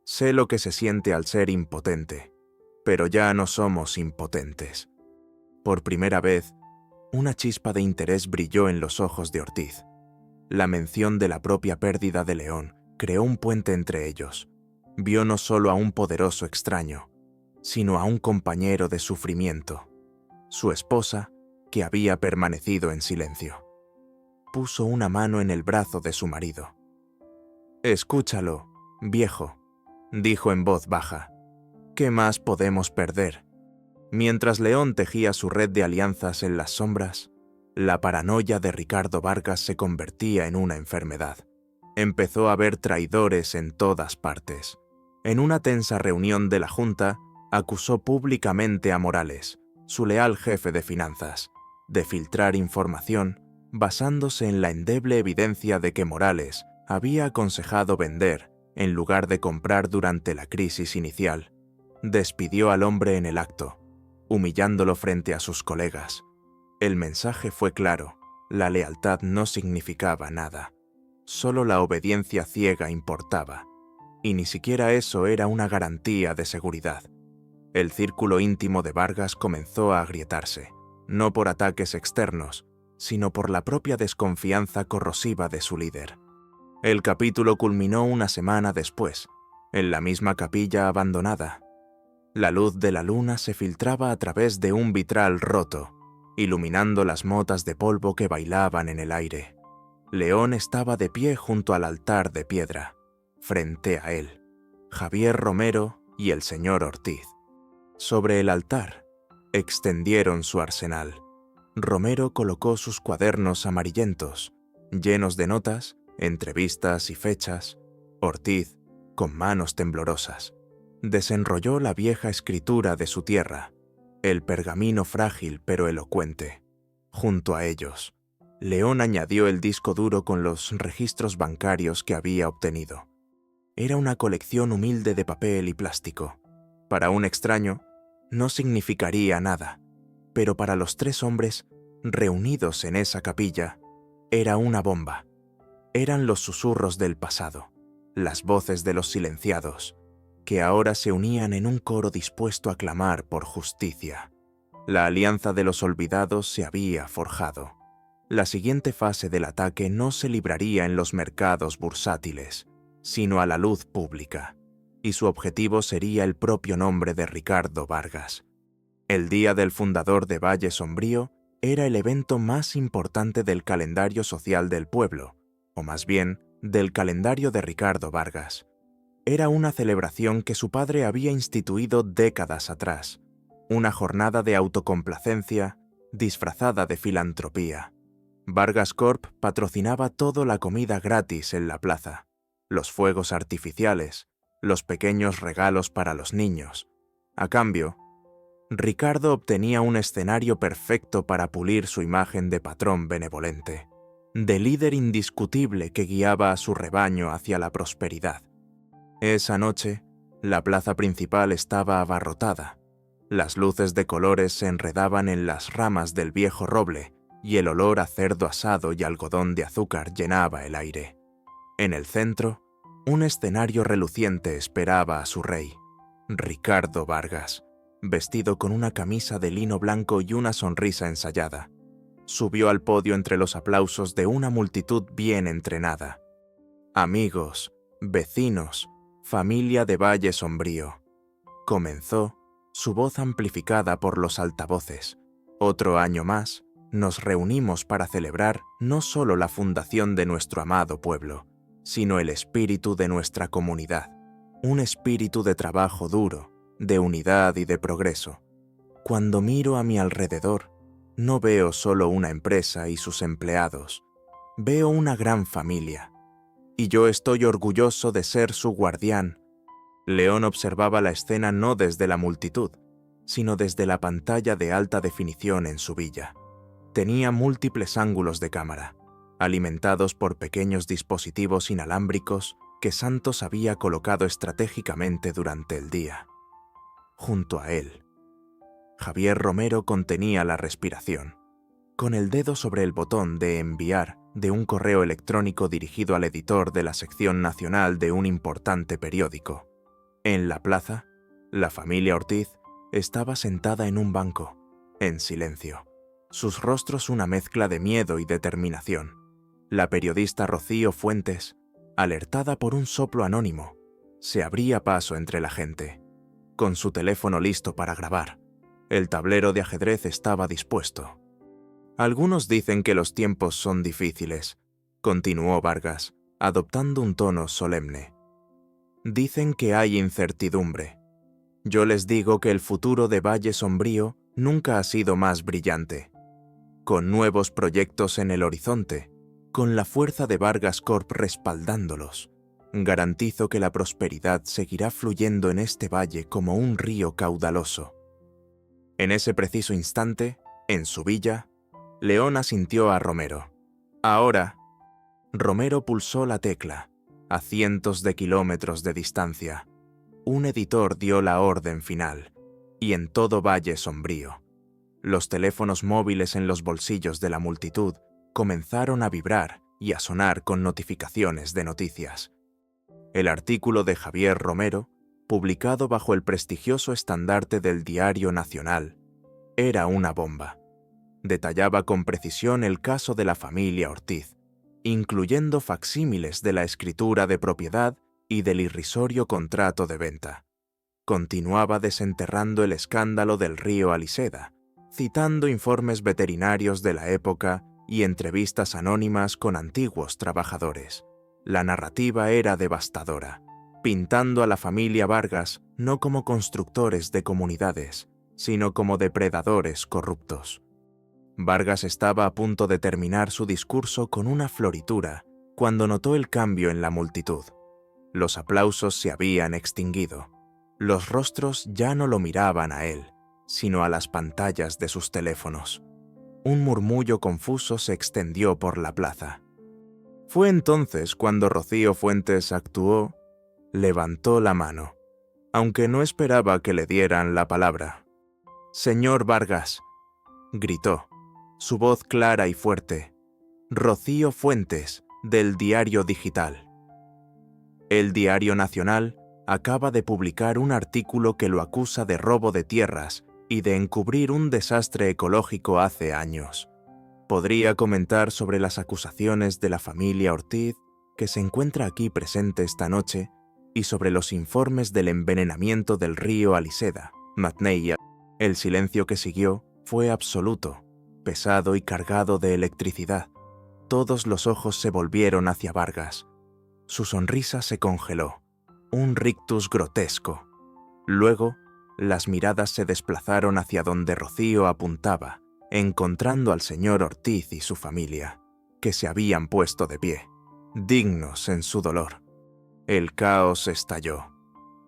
Sé lo que se siente al ser impotente, pero ya no somos impotentes. Por primera vez, una chispa de interés brilló en los ojos de Ortiz. La mención de la propia pérdida de León creó un puente entre ellos. Vio no solo a un poderoso extraño, sino a un compañero de sufrimiento, su esposa, que había permanecido en silencio. Puso una mano en el brazo de su marido. «Escúchalo, viejo», dijo en voz baja. «¿Qué más podemos perder?» Mientras León tejía su red de alianzas en las sombras, la paranoia de Ricardo Vargas se convertía en una enfermedad. Empezó a ver traidores en todas partes. En una tensa reunión de la Junta, acusó públicamente a Morales, su leal jefe de finanzas, de filtrar información basándose en la endeble evidencia de que Morales había aconsejado vender en lugar de comprar durante la crisis inicial. Despidió al hombre en el acto, humillándolo frente a sus colegas. El mensaje fue claro: la lealtad no significaba nada. Solo la obediencia ciega importaba, y ni siquiera eso era una garantía de seguridad. El círculo íntimo de Vargas comenzó a agrietarse, no por ataques externos, sino por la propia desconfianza corrosiva de su líder. El capítulo culminó una semana después, en la misma capilla abandonada. La luz de la luna se filtraba a través de un vitral roto, iluminando las motas de polvo que bailaban en el aire. León estaba de pie junto al altar de piedra. Frente a él, Javier Romero y el señor Ortiz. Sobre el altar, extendieron su arsenal. Romero colocó sus cuadernos amarillentos, llenos de notas, entrevistas y fechas. Ortiz, con manos temblorosas, desenrolló la vieja escritura de su tierra, el pergamino frágil pero elocuente. Junto a ellos, León añadió el disco duro con los registros bancarios que había obtenido. Era una colección humilde de papel y plástico. Para un extraño, no significaría nada, pero para los tres hombres, reunidos en esa capilla, era una bomba. Eran los susurros del pasado, las voces de los silenciados, que ahora se unían en un coro dispuesto a clamar por justicia. La alianza de los olvidados se había forjado. La siguiente fase del ataque no se libraría en los mercados bursátiles, sino a la luz pública, y su objetivo sería el propio nombre de Ricardo Vargas. El día del fundador de Valle Sombrío era el evento más importante del calendario social del pueblo, o más bien, del calendario de Ricardo Vargas. Era una celebración que su padre había instituido décadas atrás, una jornada de autocomplacencia disfrazada de filantropía. Vargas Corp patrocinaba toda la comida gratis en la plaza, los fuegos artificiales, los pequeños regalos para los niños. A cambio, Ricardo obtenía un escenario perfecto para pulir su imagen de patrón benevolente, de líder indiscutible que guiaba a su rebaño hacia la prosperidad. Esa noche, la plaza principal estaba abarrotada. Las luces de colores se enredaban en las ramas del viejo roble y el olor a cerdo asado y algodón de azúcar llenaba el aire. En el centro, un escenario reluciente esperaba a su rey, Ricardo Vargas, vestido con una camisa de lino blanco y una sonrisa ensayada. Subió al podio entre los aplausos de una multitud bien entrenada. Amigos, vecinos, familia de Valle Sombrío. Comenzó, su voz amplificada por los altavoces. Otro año más, nos reunimos para celebrar no solo la fundación de nuestro amado pueblo, sino el espíritu de nuestra comunidad, un espíritu de trabajo duro, de unidad y de progreso. Cuando miro a mi alrededor, no veo solo una empresa y sus empleados, veo una gran familia, y yo estoy orgulloso de ser su guardián. León observaba la escena no desde la multitud, sino desde la pantalla de alta definición en su villa. Tenía múltiples ángulos de cámara, alimentados por pequeños dispositivos inalámbricos que Santos había colocado estratégicamente durante el día. Junto a él, Javier Romero contenía la respiración, con el dedo sobre el botón de enviar de un correo electrónico dirigido al editor de la sección nacional de un importante periódico. En la plaza, la familia Ortiz estaba sentada en un banco, en silencio, sus rostros una mezcla de miedo y determinación. La periodista Rocío Fuentes, alertada por un soplo anónimo, se abría paso entre la gente, con su teléfono listo para grabar. El tablero de ajedrez estaba dispuesto. Algunos dicen que los tiempos son difíciles, continuó Vargas, adoptando un tono solemne. Dicen que hay incertidumbre. Yo les digo que el futuro de Valle Sombrío nunca ha sido más brillante. Con nuevos proyectos en el horizonte, con la fuerza de Vargas Corp respaldándolos, garantizo que la prosperidad seguirá fluyendo en este valle como un río caudaloso. En ese preciso instante, en su villa, León asintió a Romero. Ahora, Romero pulsó la tecla, a cientos de kilómetros de distancia. Un editor dio la orden final, y en todo Valle Sombrío, los teléfonos móviles en los bolsillos de la multitud comenzaron a vibrar y a sonar con notificaciones de noticias. El artículo de Javier Romero, publicado bajo el prestigioso estandarte del Diario Nacional, era una bomba. Detallaba con precisión el caso de la familia Ortiz, incluyendo facsímiles de la escritura de propiedad y del irrisorio contrato de venta. Continuaba desenterrando el escándalo del río Aliseda, citando informes veterinarios de la época y entrevistas anónimas con antiguos trabajadores. La narrativa era devastadora, pintando a la familia Vargas no como constructores de comunidades, sino como depredadores corruptos. Vargas estaba a punto de terminar su discurso con una floritura cuando notó el cambio en la multitud. Los aplausos se habían extinguido. Los rostros ya no lo miraban a él, sino a las pantallas de sus teléfonos. Un murmullo confuso se extendió por la plaza. Fue entonces cuando Rocío Fuentes actuó, levantó la mano, aunque no esperaba que le dieran la palabra. «Señor Vargas», gritó, su voz clara y fuerte, «Rocío Fuentes, del Diario Digital». El Diario Nacional acaba de publicar un artículo que lo acusa de robo de tierras y de encubrir un desastre ecológico hace años. ¿Podría comentar sobre las acusaciones de la familia Ortiz, que se encuentra aquí presente esta noche, y sobre los informes del envenenamiento del río Aliseda, Matneia? El silencio que siguió fue absoluto, pesado y cargado de electricidad. Todos los ojos se volvieron hacia Vargas. Su sonrisa se congeló, un rictus grotesco. Luego, las miradas se desplazaron hacia donde Rocío apuntaba, encontrando al señor Ortiz y su familia, que se habían puesto de pie, dignos en su dolor. El caos estalló.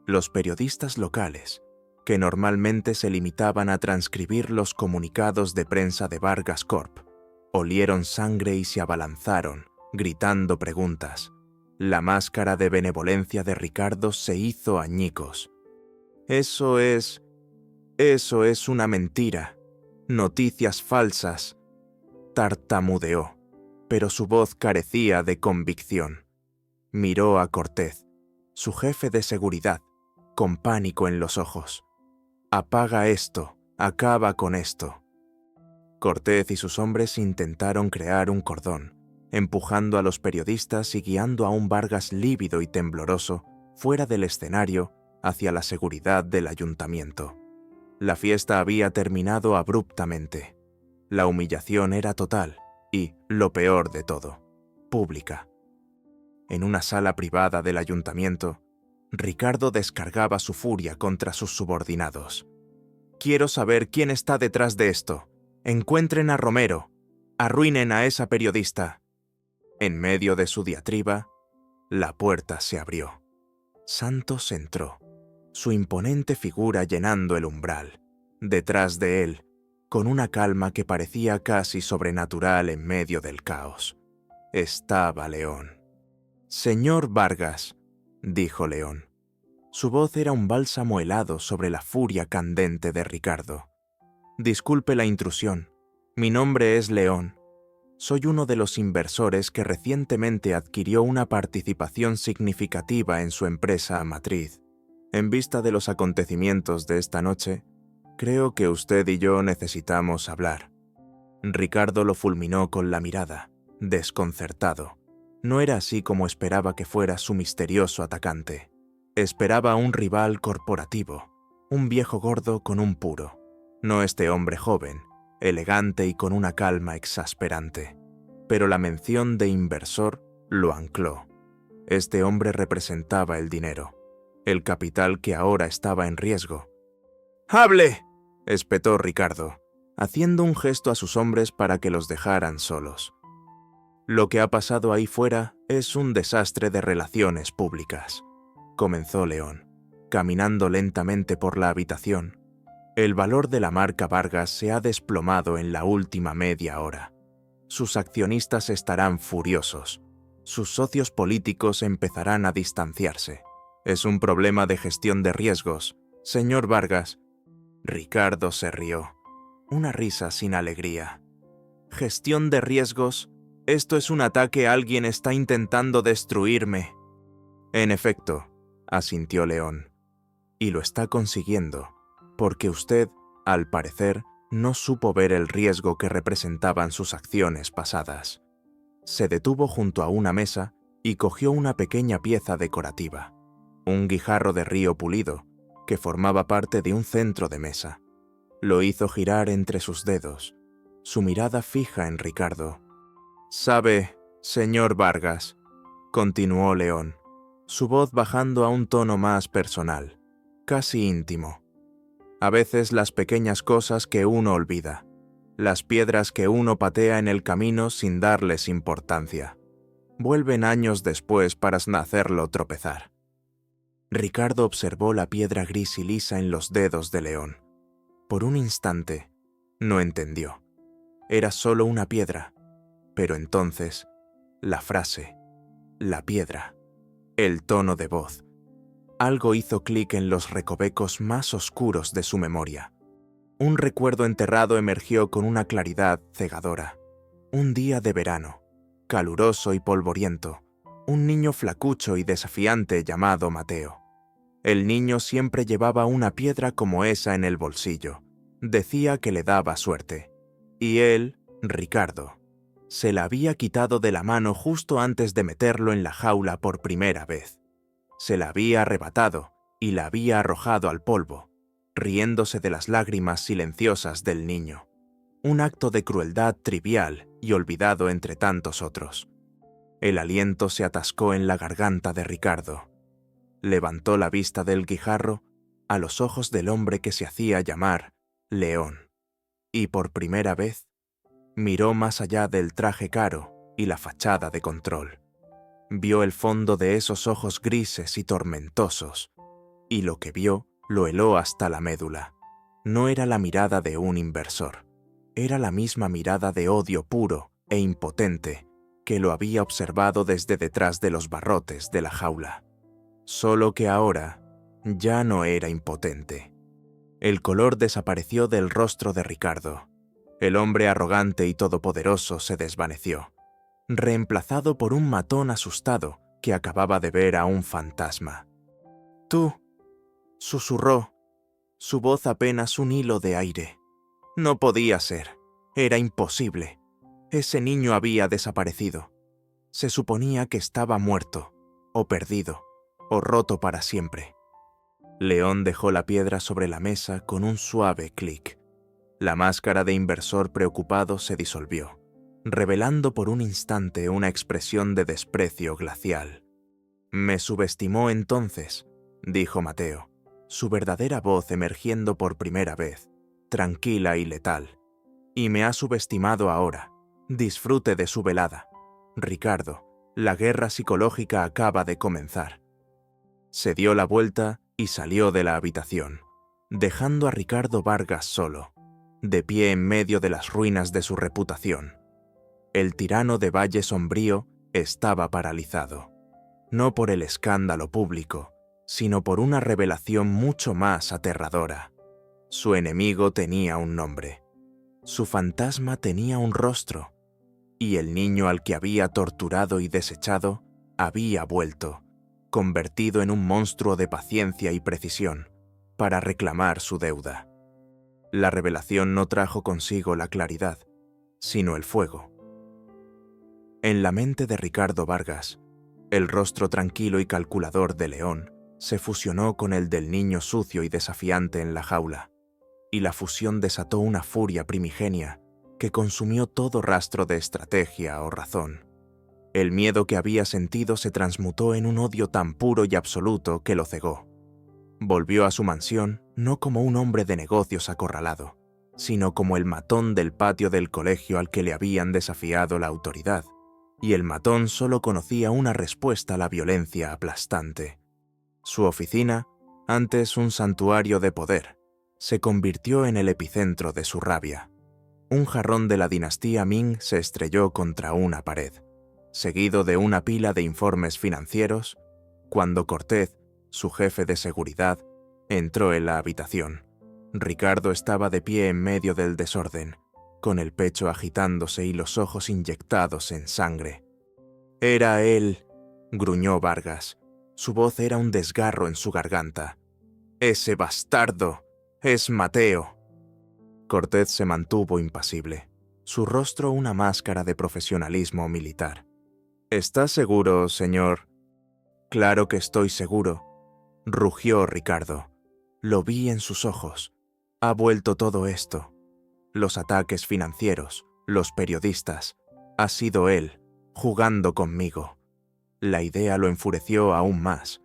Los periodistas locales, que normalmente se limitaban a transcribir los comunicados de prensa de Vargas Corp, olieron sangre y se abalanzaron, gritando preguntas. La máscara de benevolencia de Ricardo se hizo añicos. Eso es una mentira. Noticias falsas», tartamudeó, pero su voz carecía de convicción. Miró a Cortez, su jefe de seguridad, con pánico en los ojos. «Apaga esto, acaba con esto». Cortez y sus hombres intentaron crear un cordón, empujando a los periodistas y guiando a un Vargas lívido y tembloroso fuera del escenario hacia la seguridad del ayuntamiento. La fiesta había terminado abruptamente. La humillación era total y, lo peor de todo, pública. En una sala privada del ayuntamiento, Ricardo descargaba su furia contra sus subordinados. «Quiero saber quién está detrás de esto. Encuentren a Romero. Arruinen a esa periodista». En medio de su diatriba, la puerta se abrió. Santos entró, su imponente figura llenando el umbral. Detrás de él, con una calma que parecía casi sobrenatural en medio del caos, estaba León. «Señor Vargas», dijo León. Su voz era un bálsamo helado sobre la furia candente de Ricardo. «Disculpe la intrusión. Mi nombre es León. Soy uno de los inversores que recientemente adquirió una participación significativa en su empresa matriz. En vista de los acontecimientos de esta noche, creo que usted y yo necesitamos hablar». Ricardo lo fulminó con la mirada, desconcertado. No era así como esperaba que fuera su misterioso atacante. Esperaba un rival corporativo, un viejo gordo con un puro. No este hombre joven, elegante y con una calma exasperante. Pero la mención de inversor lo ancló. Este hombre representaba el dinero, el capital que ahora estaba en riesgo. «¡Hable!», espetó Ricardo, haciendo un gesto a sus hombres para que los dejaran solos. «Lo que ha pasado ahí fuera es un desastre de relaciones públicas», comenzó León, caminando lentamente por la habitación. «El valor de la marca Vargas se ha desplomado en la última media hora. Sus accionistas estarán furiosos. Sus socios políticos empezarán a distanciarse. Es un problema de gestión de riesgos, señor Vargas». Ricardo se rió, una risa sin alegría. «¿Gestión de riesgos? Esto es un ataque. Alguien está intentando destruirme». «En efecto», asintió León, «y lo está consiguiendo, porque usted, al parecer, no supo ver el riesgo que representaban sus acciones pasadas». Se detuvo junto a una mesa y cogió una pequeña pieza decorativa, un guijarro de río pulido, que formaba parte de un centro de mesa. Lo hizo girar entre sus dedos, su mirada fija en Ricardo. «Sabe, señor Vargas», continuó León, su voz bajando a un tono más personal, casi íntimo. «A veces las pequeñas cosas que uno olvida, las piedras que uno patea en el camino sin darles importancia, vuelven años después para hacerlo tropezar». Ricardo observó la piedra gris y lisa en los dedos de León. Por un instante, no entendió. Era solo una piedra, pero entonces, la frase, la piedra, el tono de voz, algo hizo clic en los recovecos más oscuros de su memoria. Un recuerdo enterrado emergió con una claridad cegadora. Un día de verano, caluroso y polvoriento, un niño flacucho y desafiante llamado Mateo. El niño siempre llevaba una piedra como esa en el bolsillo. Decía que le daba suerte. Y él, Ricardo, se la había quitado de la mano justo antes de meterlo en la jaula por primera vez. Se la había arrebatado y la había arrojado al polvo, riéndose de las lágrimas silenciosas del niño. Un acto de crueldad trivial y olvidado entre tantos otros. El aliento se atascó en la garganta de Ricardo. Levantó la vista del guijarro a los ojos del hombre que se hacía llamar León, y por primera vez miró más allá del traje caro y la fachada de control. Vio el fondo de esos ojos grises y tormentosos, y lo que vio lo heló hasta la médula. No era la mirada de un inversor, era la misma mirada de odio puro e impotente que lo había observado desde detrás de los barrotes de la jaula. Solo que ahora ya no era impotente. El color desapareció del rostro de Ricardo. El hombre arrogante y todopoderoso se desvaneció, reemplazado por un matón asustado que acababa de ver a un fantasma. «Tú», susurró, su voz apenas un hilo de aire. No podía ser, era imposible. Ese niño había desaparecido. Se suponía que estaba muerto, o perdido, o roto para siempre. León dejó la piedra sobre la mesa con un suave clic. La máscara de inversor preocupado se disolvió, revelando por un instante una expresión de desprecio glacial. «Me subestimó entonces», dijo Mateo, su verdadera voz emergiendo por primera vez, tranquila y letal. «Y me ha subestimado ahora. Disfrute de su velada. Ricardo, la guerra psicológica acaba de comenzar». Se dio la vuelta y salió de la habitación, dejando a Ricardo Vargas solo, de pie en medio de las ruinas de su reputación. El tirano de Valle Sombrío estaba paralizado, no por el escándalo público, sino por una revelación mucho más aterradora. Su enemigo tenía un nombre, su fantasma tenía un rostro, y el niño al que había torturado y desechado había vuelto, convertido en un monstruo de paciencia y precisión, para reclamar su deuda. La revelación no trajo consigo la claridad, sino el fuego. En la mente de Ricardo Vargas, el rostro tranquilo y calculador de León se fusionó con el del niño sucio y desafiante en la jaula, y la fusión desató una furia primigenia que consumió todo rastro de estrategia o razón. El miedo que había sentido se transmutó en un odio tan puro y absoluto que lo cegó. Volvió a su mansión no como un hombre de negocios acorralado, sino como el matón del patio del colegio al que le habían desafiado la autoridad, y el matón solo conocía una respuesta a la violencia aplastante. Su oficina, antes un santuario de poder, se convirtió en el epicentro de su rabia. Un jarrón de la dinastía Ming se estrelló contra una pared, seguido de una pila de informes financieros, cuando Cortez, su jefe de seguridad, entró en la habitación. Ricardo estaba de pie en medio del desorden, con el pecho agitándose y los ojos inyectados en sangre. «Era él», gruñó Vargas. Su voz era un desgarro en su garganta. «Ese bastardo es Mateo». Cortez se mantuvo impasible, su rostro una máscara de profesionalismo militar. «¿Está seguro, señor?» «Claro que estoy seguro», rugió Ricardo. «Lo vi en sus ojos. Ha vuelto todo esto. Los ataques financieros, los periodistas. Ha sido él, jugando conmigo». La idea lo enfureció aún más.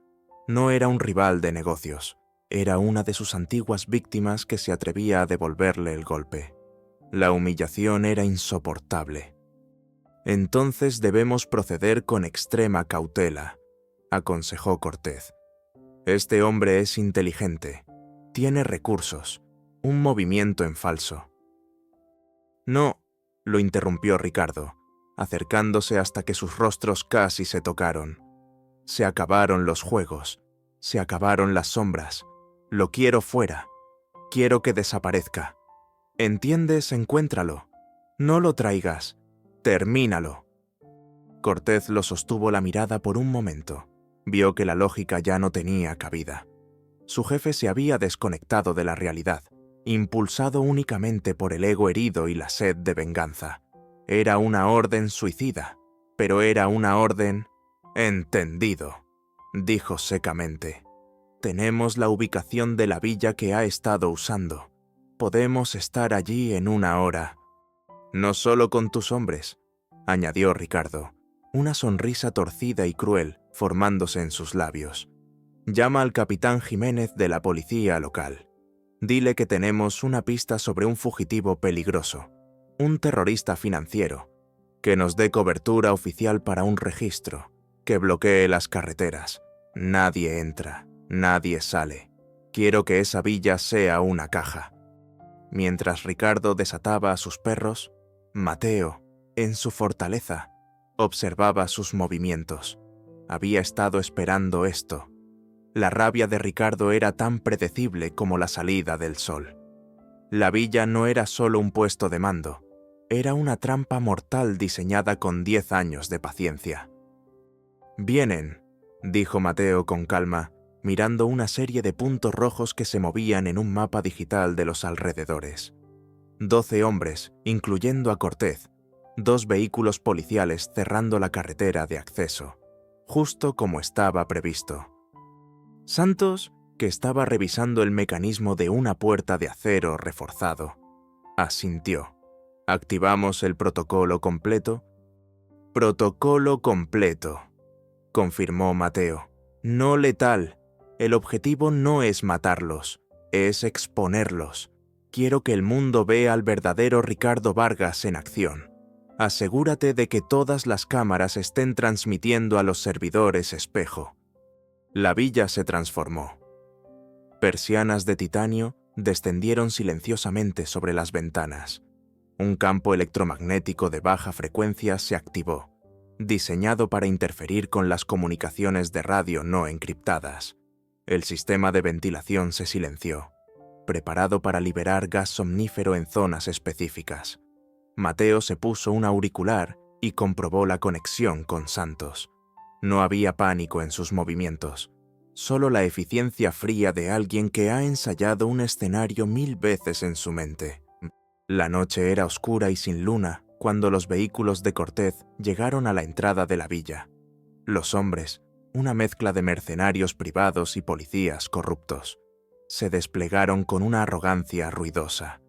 No era un rival de negocios. Era una de sus antiguas víctimas que se atrevía a devolverle el golpe. La humillación era insoportable. «Entonces debemos proceder con extrema cautela», aconsejó Cortez. «Este hombre es inteligente, tiene recursos, un movimiento en falso». «No», lo interrumpió Ricardo, acercándose hasta que sus rostros casi se tocaron. «Se acabaron los juegos, se acabaron las sombras. Lo quiero fuera. Quiero que desaparezca. ¿Entiendes? Encuéntralo. No lo traigas. Termínalo». Cortez lo sostuvo la mirada por un momento. Vio que la lógica ya no tenía cabida. Su jefe se había desconectado de la realidad, impulsado únicamente por el ego herido y la sed de venganza. Era una orden suicida, pero era una orden... «Entendido», dijo secamente. «Tenemos la ubicación de la villa que ha estado usando. Podemos estar allí en una hora». «No solo con tus hombres», añadió Ricardo, una sonrisa torcida y cruel formándose en sus labios. «Llama al capitán Jiménez de la policía local. Dile que tenemos una pista sobre un fugitivo peligroso, un terrorista financiero, que nos dé cobertura oficial para un registro, que bloquee las carreteras. Nadie entra, nadie sale. Quiero que esa villa sea una caja». Mientras Ricardo desataba a sus perros, Mateo, en su fortaleza, observaba sus movimientos. Había estado esperando esto. La rabia de Ricardo era tan predecible como la salida del sol. La villa no era solo un puesto de mando, era una trampa mortal diseñada con 10 años de paciencia. «Vienen», dijo Mateo con calma, mirando una serie de puntos rojos que se movían en un mapa digital de los alrededores. 12 hombres, incluyendo a Cortez, 2 vehículos policiales cerrando la carretera de acceso, justo como estaba previsto. Santos, que estaba revisando el mecanismo de una puerta de acero reforzado. Asintió. ¿Activamos el protocolo completo? Protocolo completo, confirmó Mateo. No letal. El objetivo no es matarlos, es exponerlos. Quiero que el mundo vea al verdadero Ricardo Vargas en acción. Asegúrate de que todas las cámaras estén transmitiendo a los servidores espejo. La villa se transformó. Persianas de titanio descendieron silenciosamente sobre las ventanas. Un campo electromagnético de baja frecuencia se activó, diseñado para interferir con las comunicaciones de radio no encriptadas. El sistema de ventilación se silenció, preparado para liberar gas somnífero en zonas específicas. Mateo se puso un auricular y comprobó la conexión con Santos. No había pánico en sus movimientos, solo la eficiencia fría de alguien que ha ensayado un escenario 1000 veces en su mente. La noche era oscura y sin luna cuando los vehículos de Cortez llegaron a la entrada de la villa. Los hombres, una mezcla de mercenarios privados y policías corruptos, se desplegaron con una arrogancia ruidosa,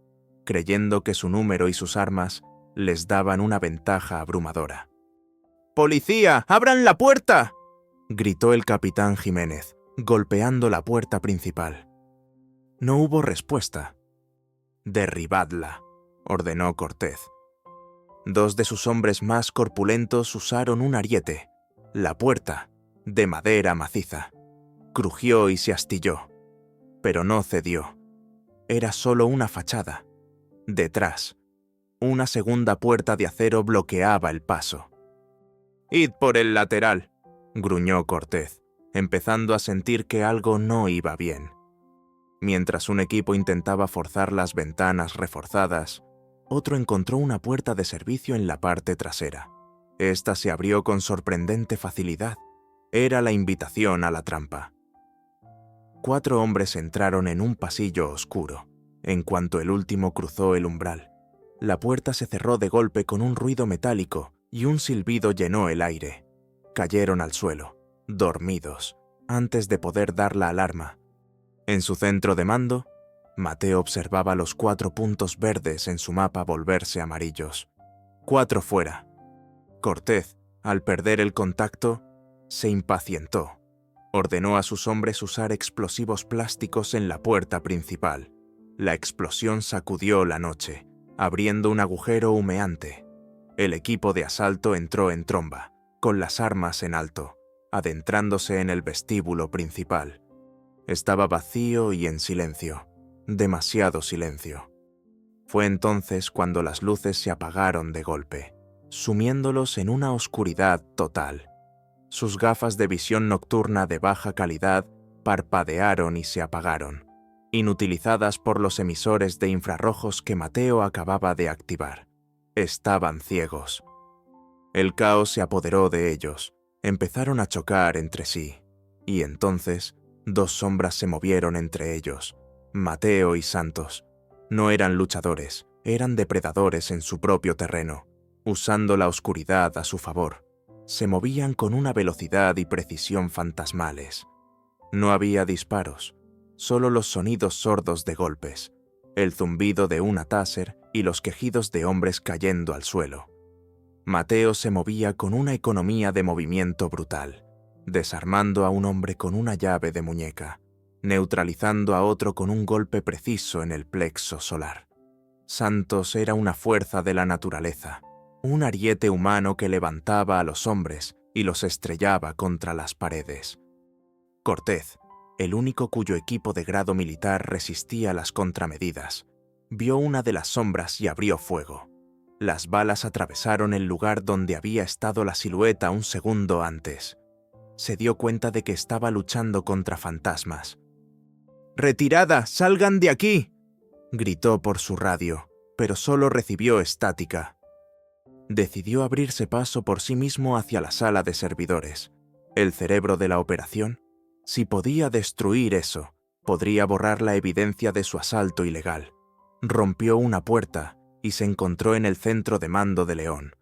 creyendo que su número y sus armas les daban una ventaja abrumadora. ¡Policía, abran la puerta!, gritó el capitán Jiménez, golpeando la puerta principal. No hubo respuesta. «Derribadla», ordenó Cortez. 2 de sus hombres más corpulentos usaron un ariete. La puerta, de madera maciza, crujió y se astilló, pero no cedió. Era solo una fachada. Detrás, una segunda puerta de acero bloqueaba el paso. «Id por el lateral», gruñó Cortez, empezando a sentir que algo no iba bien. Mientras un equipo intentaba forzar las ventanas reforzadas, otro encontró una puerta de servicio en la parte trasera. Esta se abrió con sorprendente facilidad. Era la invitación a la trampa. 4 hombres entraron en un pasillo oscuro. En cuanto el último cruzó el umbral, la puerta se cerró de golpe con un ruido metálico y un silbido llenó el aire. Cayeron al suelo, dormidos, antes de poder dar la alarma. En su centro de mando, Mateo observaba los 4 puntos verdes en su mapa volverse amarillos. 4 fuera. Cortez, al perder el contacto, se impacientó. Ordenó a sus hombres usar explosivos plásticos en la puerta principal. La explosión sacudió la noche, abriendo un agujero humeante. El equipo de asalto entró en tromba, con las armas en alto, adentrándose en el vestíbulo principal. Estaba vacío y en silencio, demasiado silencio. Fue entonces cuando las luces se apagaron de golpe, sumiéndolos en una oscuridad total. Sus gafas de visión nocturna de baja calidad parpadearon y se apagaron, inutilizadas por los emisores de infrarrojos que Mateo acababa de activar. Estaban ciegos. El caos se apoderó de ellos, empezaron a chocar entre sí, y entonces 2 sombras se movieron entre ellos, Mateo y Santos. No eran luchadores, eran depredadores en su propio terreno, usando la oscuridad a su favor. Se movían con una velocidad y precisión fantasmales. No había disparos, solo los sonidos sordos de golpes, el zumbido de una taser y los quejidos de hombres cayendo al suelo. Mateo se movía con una economía de movimiento brutal, desarmando a un hombre con una llave de muñeca, neutralizando a otro con un golpe preciso en el plexo solar. Santos era una fuerza de la naturaleza, un ariete humano que levantaba a los hombres y los estrellaba contra las paredes. Cortez, el único cuyo equipo de grado militar resistía las contramedidas, vio una de las sombras y abrió fuego. Las balas atravesaron el lugar donde había estado la silueta un segundo antes. Se dio cuenta de que estaba luchando contra fantasmas. «¡Retirada! ¡Salgan de aquí!», gritó por su radio, pero solo recibió estática. Decidió abrirse paso por sí mismo hacia la sala de servidores. El cerebro de la operación, si podía destruir eso, podría borrar la evidencia de su asalto ilegal. Rompió una puerta y se encontró en el centro de mando de León.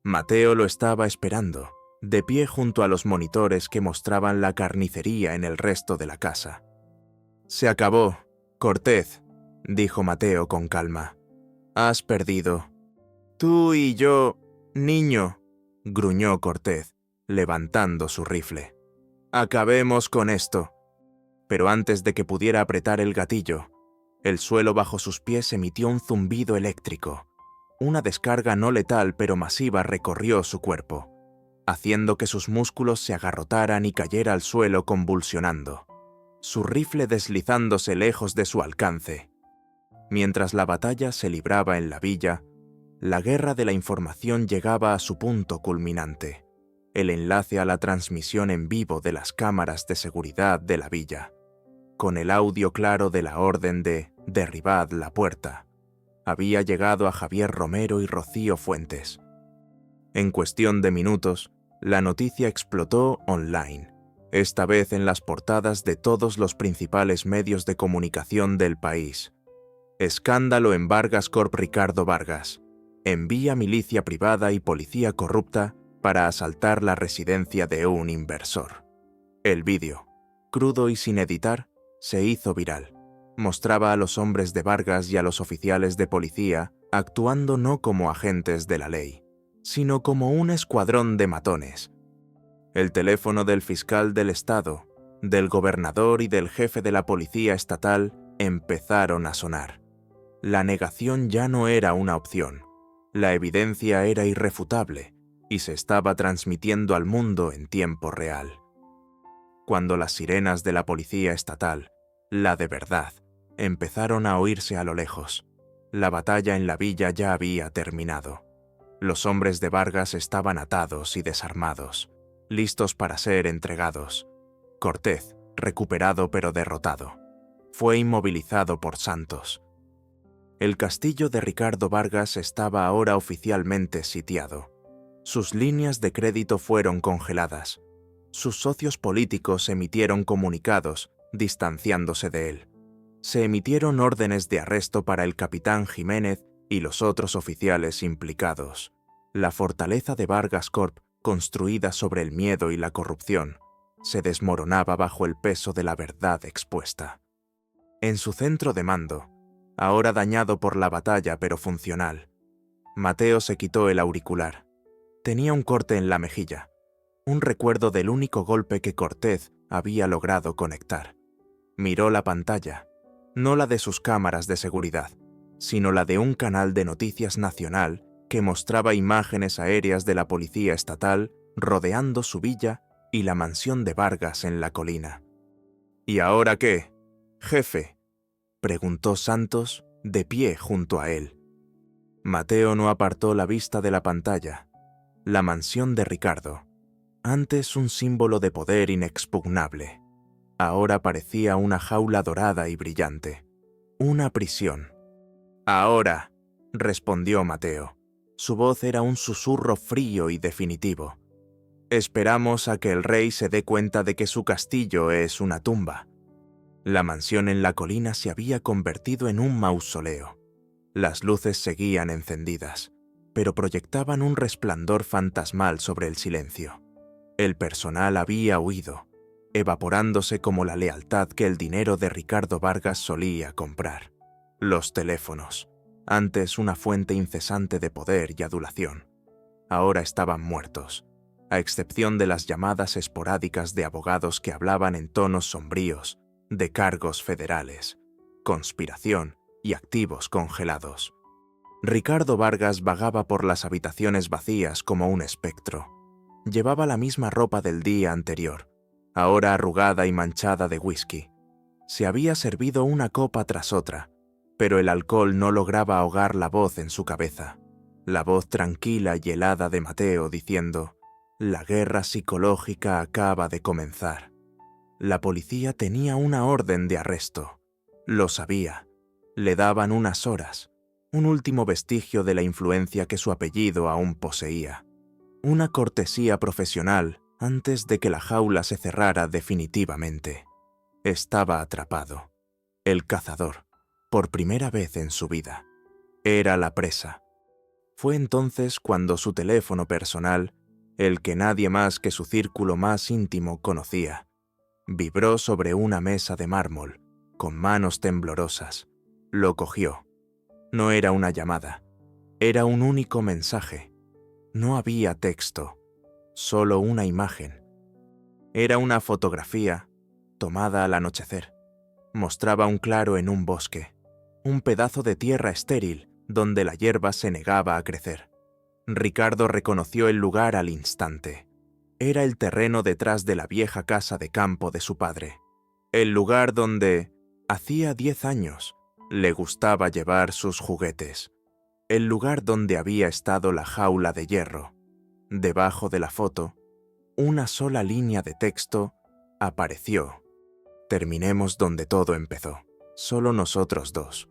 Mateo lo estaba esperando, de pie junto a los monitores que mostraban la carnicería en el resto de la casa. «Se acabó, Cortez», dijo Mateo con calma. Has perdido. Tú y yo, niño, gruñó Cortez, levantando su rifle. Acabemos con esto. Pero antes de que pudiera apretar el gatillo, el suelo bajo sus pies emitió un zumbido eléctrico. Una descarga no letal pero masiva recorrió su cuerpo, haciendo que sus músculos se agarrotaran y cayera al suelo convulsionando, su rifle deslizándose lejos de su alcance. Mientras la batalla se libraba en la villa, la guerra de la información llegaba a su punto culminante, el enlace a la transmisión en vivo de las cámaras de seguridad de la villa, con el audio claro de la orden de «derribad la puerta». Había llegado a Javier Romero y Rocío Fuentes. En cuestión de minutos, la noticia explotó online, esta vez en las portadas de todos los principales medios de comunicación del país. Escándalo en Vargas Corp. Ricardo Vargas envía milicia privada y policía corrupta para asaltar la residencia de un inversor. El vídeo, crudo y sin editar, se hizo viral. Mostraba a los hombres de Vargas y a los oficiales de policía actuando no como agentes de la ley, sino como un escuadrón de matones. El teléfono del fiscal del estado, del gobernador y del jefe de la policía estatal empezaron a sonar. La negación ya no era una opción. La evidencia era irrefutable y se estaba transmitiendo al mundo en tiempo real. Cuando las sirenas de la policía estatal, la de verdad, empezaron a oírse a lo lejos, la batalla en la villa ya había terminado. Los hombres de Vargas estaban atados y desarmados, listos para ser entregados. Cortez, recuperado pero derrotado, fue inmovilizado por Santos. El castillo de Ricardo Vargas estaba ahora oficialmente sitiado. Sus líneas de crédito fueron congeladas. Sus socios políticos emitieron comunicados, distanciándose de él. Se emitieron órdenes de arresto para el capitán Jiménez y los otros oficiales implicados. La fortaleza de Vargas Corp., construida sobre el miedo y la corrupción, se desmoronaba bajo el peso de la verdad expuesta. En su centro de mando, ahora dañado por la batalla pero funcional, Mateo se quitó el auricular. Tenía un corte en la mejilla, un recuerdo del único golpe que Cortez había logrado conectar. Miró la pantalla, no la de sus cámaras de seguridad, sino la de un canal de noticias nacional que mostraba imágenes aéreas de la policía estatal rodeando su villa y la mansión de Vargas en la colina. ¿Y ahora qué, jefe?, preguntó Santos, de pie junto a él. Mateo no apartó la vista de la pantalla. La mansión de Ricardo, antes un símbolo de poder inexpugnable, ahora parecía una jaula dorada y brillante, una prisión. «Ahora», respondió Mateo. Su voz era un susurro frío y definitivo. «Esperamos a que el rey se dé cuenta de que su castillo es una tumba». La mansión en la colina se había convertido en un mausoleo. Las luces seguían encendidas, pero proyectaban un resplandor fantasmal sobre el silencio. El personal había huido, evaporándose como la lealtad que el dinero de Ricardo Vargas solía comprar. Los teléfonos, antes una fuente incesante de poder y adulación, ahora estaban muertos, a excepción de las llamadas esporádicas de abogados que hablaban en tonos sombríos de cargos federales, conspiración y activos congelados. Ricardo Vargas vagaba por las habitaciones vacías como un espectro. Llevaba la misma ropa del día anterior, ahora arrugada y manchada de whisky. Se había servido una copa tras otra, pero el alcohol no lograba ahogar la voz en su cabeza. La voz tranquila y helada de Mateo diciendo: «La guerra psicológica acaba de comenzar». La policía tenía una orden de arresto. Lo sabía. Le daban unas horas, un último vestigio de la influencia que su apellido aún poseía. Una cortesía profesional antes de que la jaula se cerrara definitivamente. Estaba atrapado. El cazador, por primera vez en su vida. Era la presa. Fue entonces cuando su teléfono personal, el que nadie más que su círculo más íntimo conocía, vibró sobre una mesa de mármol, con manos temblorosas. Lo cogió. No era una llamada, era un único mensaje. No había texto, solo una imagen. Era una fotografía tomada al anochecer. Mostraba un claro en un bosque, un pedazo de tierra estéril donde la hierba se negaba a crecer. Ricardo reconoció el lugar al instante. Era el terreno detrás de la vieja casa de campo de su padre. El lugar donde, hacía 10 años, le gustaba llevar sus juguetes. El lugar donde había estado la jaula de hierro. Debajo de la foto, una sola línea de texto apareció. Terminemos donde todo empezó, solo nosotros dos.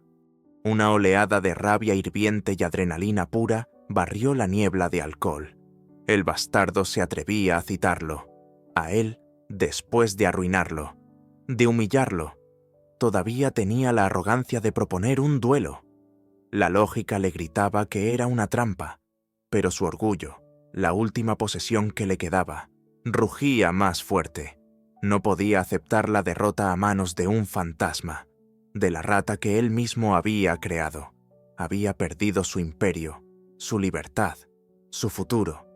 Una oleada de rabia hirviente y adrenalina pura barrió la niebla de alcohol. El bastardo se atrevía a citarlo, a él después de arruinarlo, de humillarlo. Todavía tenía la arrogancia de proponer un duelo. La lógica le gritaba que era una trampa, pero su orgullo, la última posesión que le quedaba, rugía más fuerte. No podía aceptar la derrota a manos de un fantasma, de la rata que él mismo había creado. Había perdido su imperio, su libertad, su futuro,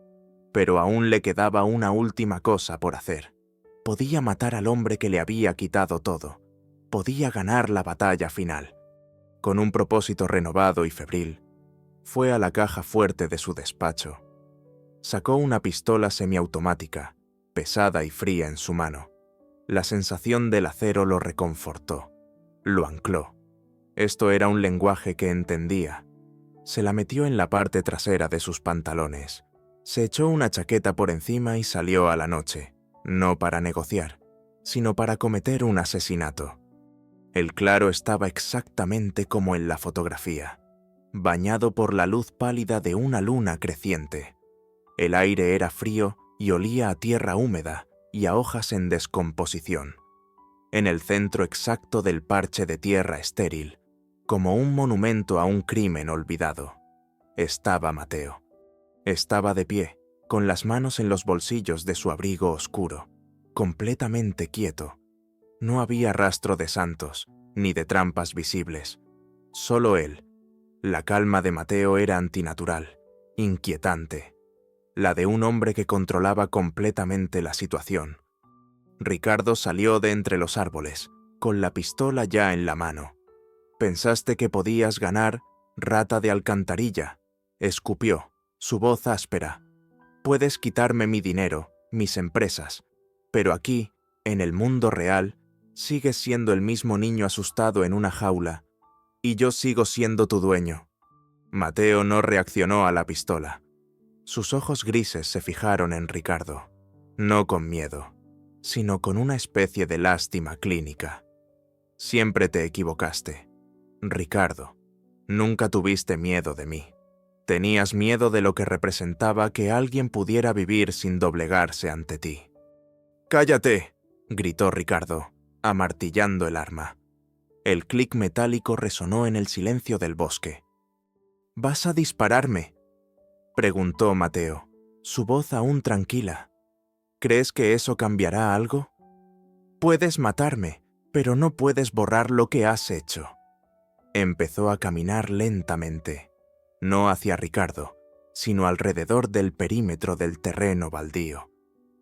pero aún le quedaba una última cosa por hacer. Podía matar al hombre que le había quitado todo. Podía ganar la batalla final. Con un propósito renovado y febril, fue a la caja fuerte de su despacho. Sacó una pistola semiautomática, pesada y fría en su mano. La sensación del acero lo reconfortó, lo ancló. Esto era un lenguaje que entendía. Se la metió en la parte trasera de sus pantalones. Se echó una chaqueta por encima y salió a la noche, no para negociar, sino para cometer un asesinato. El claro estaba exactamente como en la fotografía, bañado por la luz pálida de una luna creciente. El aire era frío y olía a tierra húmeda y a hojas en descomposición. En el centro exacto del parche de tierra estéril, como un monumento a un crimen olvidado, estaba Mateo. Estaba de pie, con las manos en los bolsillos de su abrigo oscuro, completamente quieto. No había rastro de santos, ni de trampas visibles. Solo él. La calma de Mateo era antinatural, inquietante. La de un hombre que controlaba completamente la situación. Ricardo salió de entre los árboles, con la pistola ya en la mano. «¿Pensaste que podías ganar, rata de alcantarilla?», escupió, su voz áspera. «Puedes quitarme mi dinero, mis empresas, pero aquí, en el mundo real, sigues siendo el mismo niño asustado en una jaula, y yo sigo siendo tu dueño». Mateo no reaccionó a la pistola. Sus ojos grises se fijaron en Ricardo, no con miedo, sino con una especie de lástima clínica. «Siempre te equivocaste, Ricardo. Nunca tuviste miedo de mí. Tenías miedo de lo que representaba que alguien pudiera vivir sin doblegarse ante ti». «¡Cállate!», gritó Ricardo, amartillando el arma. El clic metálico resonó en el silencio del bosque. «¿Vas a dispararme?», preguntó Mateo, su voz aún tranquila. «¿Crees que eso cambiará algo? Puedes matarme, pero no puedes borrar lo que has hecho». Empezó a caminar lentamente, no hacia Ricardo, sino alrededor del perímetro del terreno baldío,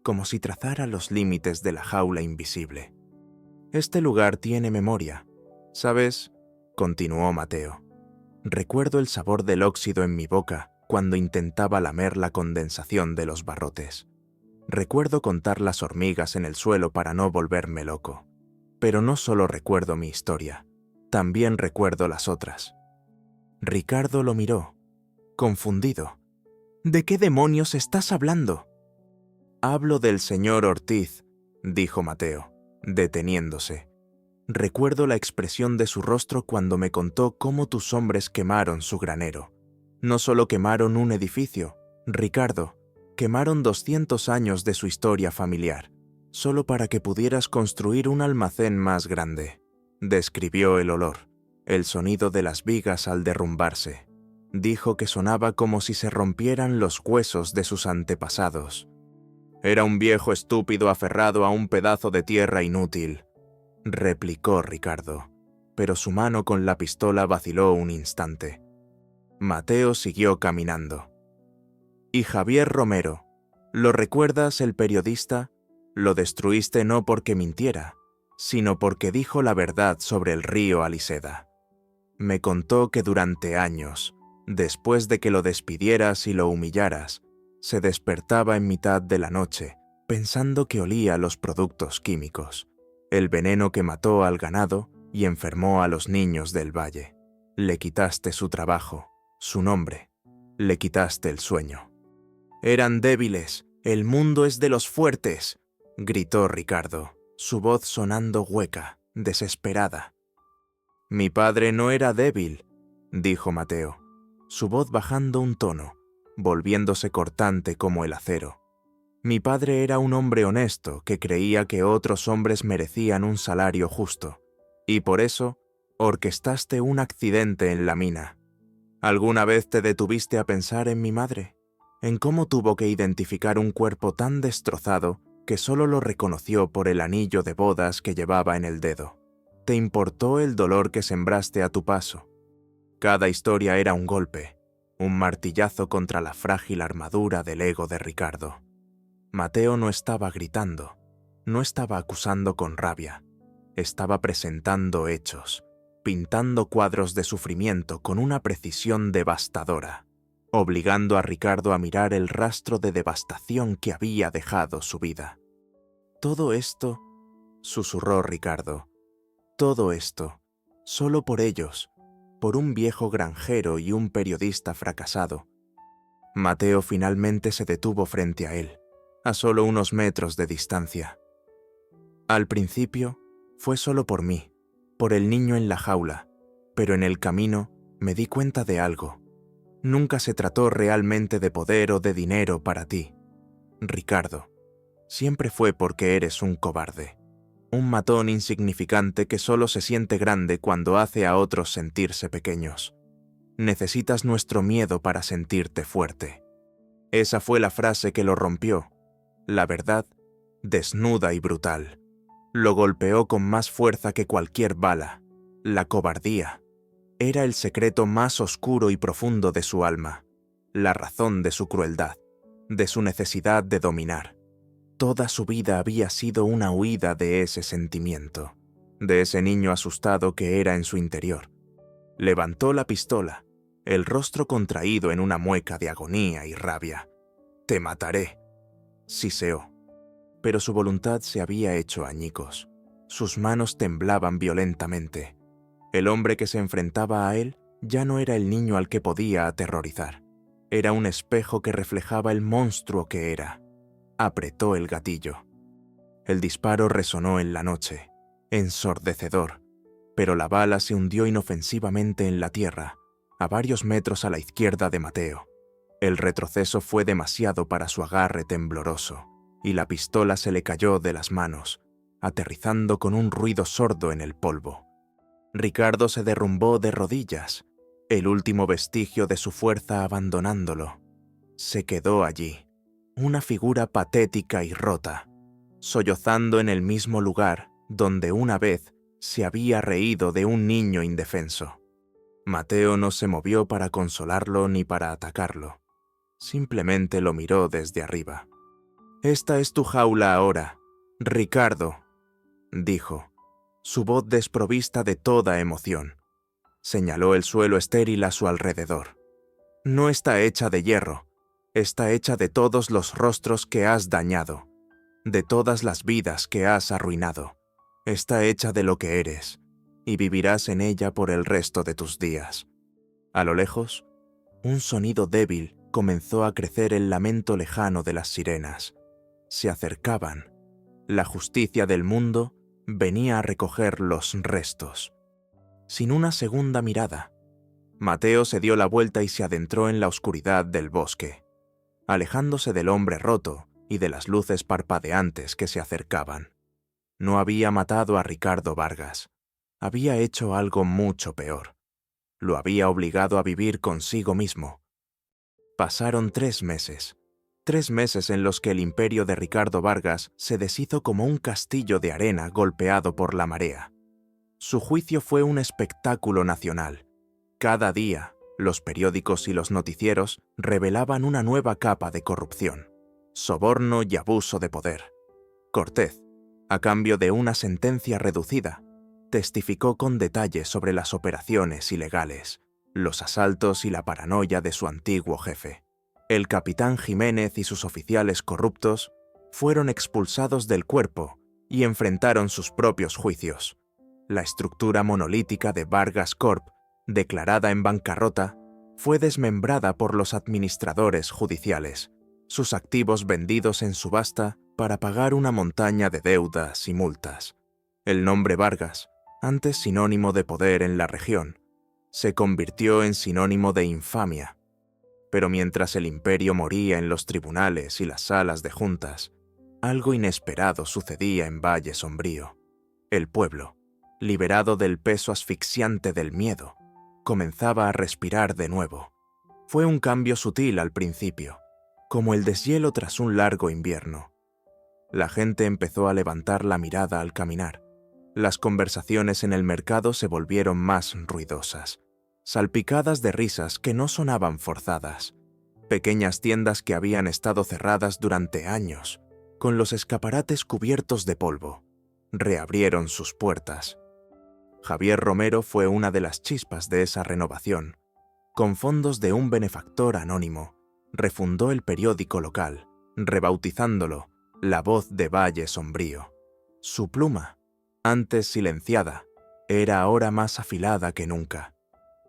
como si trazara los límites de la jaula invisible. «Este lugar tiene memoria, ¿sabes?», continuó Mateo. «Recuerdo el sabor del óxido en mi boca cuando intentaba lamer la condensación de los barrotes. Recuerdo contar las hormigas en el suelo para no volverme loco. Pero no solo recuerdo mi historia, también recuerdo las otras». Ricardo lo miró, confundido. «¿De qué demonios estás hablando?». «Hablo del señor Ortiz», dijo Mateo, deteniéndose. «Recuerdo la expresión de su rostro cuando me contó cómo tus hombres quemaron su granero. No solo quemaron un edificio, Ricardo, quemaron 200 años de su historia familiar, solo para que pudieras construir un almacén más grande». Describió el olor, el sonido de las vigas al derrumbarse. Dijo que sonaba como si se rompieran los huesos de sus antepasados. «Era un viejo estúpido aferrado a un pedazo de tierra inútil», replicó Ricardo. pero su mano con la pistola vaciló un instante. Mateo siguió caminando. «¿Y Javier Romero? ¿Lo recuerdas, el periodista? Lo destruiste no porque mintiera, sino porque dijo la verdad sobre el río Aliseda. Me contó que durante años, después de que lo despidieras y lo humillaras, se despertaba en mitad de la noche, pensando que olía los productos químicos, el veneno que mató al ganado y enfermó a los niños del valle. Le quitaste su trabajo, su nombre, le quitaste el sueño. Eran débiles, el mundo es de los fuertes», gritó Ricardo, su voz sonando hueca, desesperada. «Mi padre no era débil», dijo Mateo, su voz bajando un tono, volviéndose cortante como el acero. «Mi padre era un hombre honesto que creía que otros hombres merecían un salario justo, y por eso orquestaste un accidente en la mina. ¿Alguna vez te detuviste a pensar en mi madre? ¿En cómo tuvo que identificar un cuerpo tan destrozado que solo lo reconoció por el anillo de bodas que llevaba en el dedo? ¿Te importó el dolor que sembraste a tu paso? Cada historia era un golpe, un martillazo contra la frágil armadura del ego de Ricardo. Mateo no estaba gritando, no estaba acusando con rabia, estaba presentando hechos, pintando cuadros de sufrimiento con una precisión devastadora, obligando a Ricardo a mirar el rastro de devastación que había dejado su vida. «Todo esto», susurró Ricardo, «todo esto, solo por ellos, por un viejo granjero y un periodista fracasado». Mateo finalmente se detuvo frente a él, a solo unos metros de distancia. «Al principio, fue solo por mí, por el niño en la jaula, pero en el camino me di cuenta de algo. Nunca se trató realmente de poder o de dinero para ti, Ricardo. Siempre fue porque eres un cobarde, un matón insignificante que solo se siente grande cuando hace a otros sentirse pequeños. Necesitas nuestro miedo para sentirte fuerte». Esa fue la frase que lo rompió. La verdad, desnuda y brutal. Lo golpeó con más fuerza que cualquier bala. La cobardía era el secreto más oscuro y profundo de su alma, la razón de su crueldad, de su necesidad de dominar. Toda su vida había sido una huida de ese sentimiento, de ese niño asustado que era en su interior. Levantó la pistola, el rostro contraído en una mueca de agonía y rabia. «Te mataré», siseó. Pero su voluntad se había hecho añicos. Sus manos temblaban violentamente. El hombre que se enfrentaba a él ya no era el niño al que podía aterrorizar. Era un espejo que reflejaba el monstruo que era. Apretó el gatillo. El disparo resonó en la noche, ensordecedor, pero la bala se hundió inofensivamente en la tierra, a varios metros a la izquierda de Mateo. El retroceso fue demasiado para su agarre tembloroso, y la pistola se le cayó de las manos, aterrizando con un ruido sordo en el polvo. Ricardo se derrumbó de rodillas, el último vestigio de su fuerza abandonándolo. Se quedó allí, una figura patética y rota, sollozando en el mismo lugar donde una vez se había reído de un niño indefenso. Mateo no se movió para consolarlo ni para atacarlo. Simplemente lo miró desde arriba. «Esta es tu jaula ahora, Ricardo», dijo, su voz desprovista de toda emoción. Señaló el suelo estéril a su alrededor. «No está hecha de hierro, está hecha de todos los rostros que has dañado, de todas las vidas que has arruinado. Está hecha de lo que eres, y vivirás en ella por el resto de tus días». A lo lejos, un sonido débil comenzó a crecer el lamento lejano de las sirenas. Se acercaban. La justicia del mundo venía a recoger los restos. Sin una segunda mirada, Mateo se dio la vuelta y se adentró en la oscuridad del bosque, alejándose del hombre roto y de las luces parpadeantes que se acercaban. No había matado a Ricardo Vargas. Había hecho algo mucho peor. Lo había obligado a vivir consigo mismo. Pasaron 3 meses. 3 meses en los que el imperio de Ricardo Vargas se deshizo como un castillo de arena golpeado por la marea. Su juicio fue un espectáculo nacional. Cada día, los periódicos y los noticieros revelaban una nueva capa de corrupción, soborno y abuso de poder. Cortés, a cambio de una sentencia reducida, testificó con detalle sobre las operaciones ilegales, los asaltos y la paranoia de su antiguo jefe. El capitán Jiménez y sus oficiales corruptos fueron expulsados del cuerpo y enfrentaron sus propios juicios. La estructura monolítica de Vargas Corp, declarada en bancarrota, fue desmembrada por los administradores judiciales, sus activos vendidos en subasta para pagar una montaña de deudas y multas. El nombre Vargas, antes sinónimo de poder en la región, se convirtió en sinónimo de infamia. Pero mientras el imperio moría en los tribunales y las salas de juntas, algo inesperado sucedía en Valle Sombrío. El pueblo, liberado del peso asfixiante del miedo, comenzaba a respirar de nuevo. Fue un cambio sutil al principio, como el deshielo tras un largo invierno. La gente empezó a levantar la mirada al caminar. Las conversaciones en el mercado se volvieron más ruidosas, salpicadas de risas que no sonaban forzadas. Pequeñas tiendas que habían estado cerradas durante años, con los escaparates cubiertos de polvo, reabrieron sus puertas. Javier Romero fue una de las chispas de esa renovación. Con fondos de un benefactor anónimo, refundó el periódico local, rebautizándolo La Voz de Valle Sombrío. Su pluma, antes silenciada, era ahora más afilada que nunca,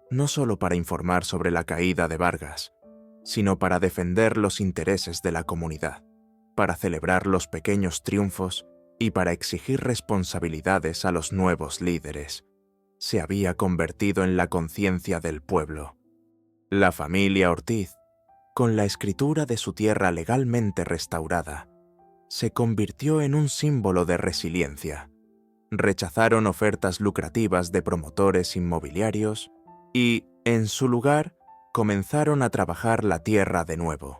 no solo para informar sobre la caída de Vargas, sino para defender los intereses de la comunidad, para celebrar los pequeños triunfos y para exigir responsabilidades a los nuevos líderes. Se había convertido en la conciencia del pueblo. La familia Ortiz, con la escritura de su tierra legalmente restaurada, se convirtió en un símbolo de resiliencia. Rechazaron ofertas lucrativas de promotores inmobiliarios y, en su lugar, comenzaron a trabajar la tierra de nuevo.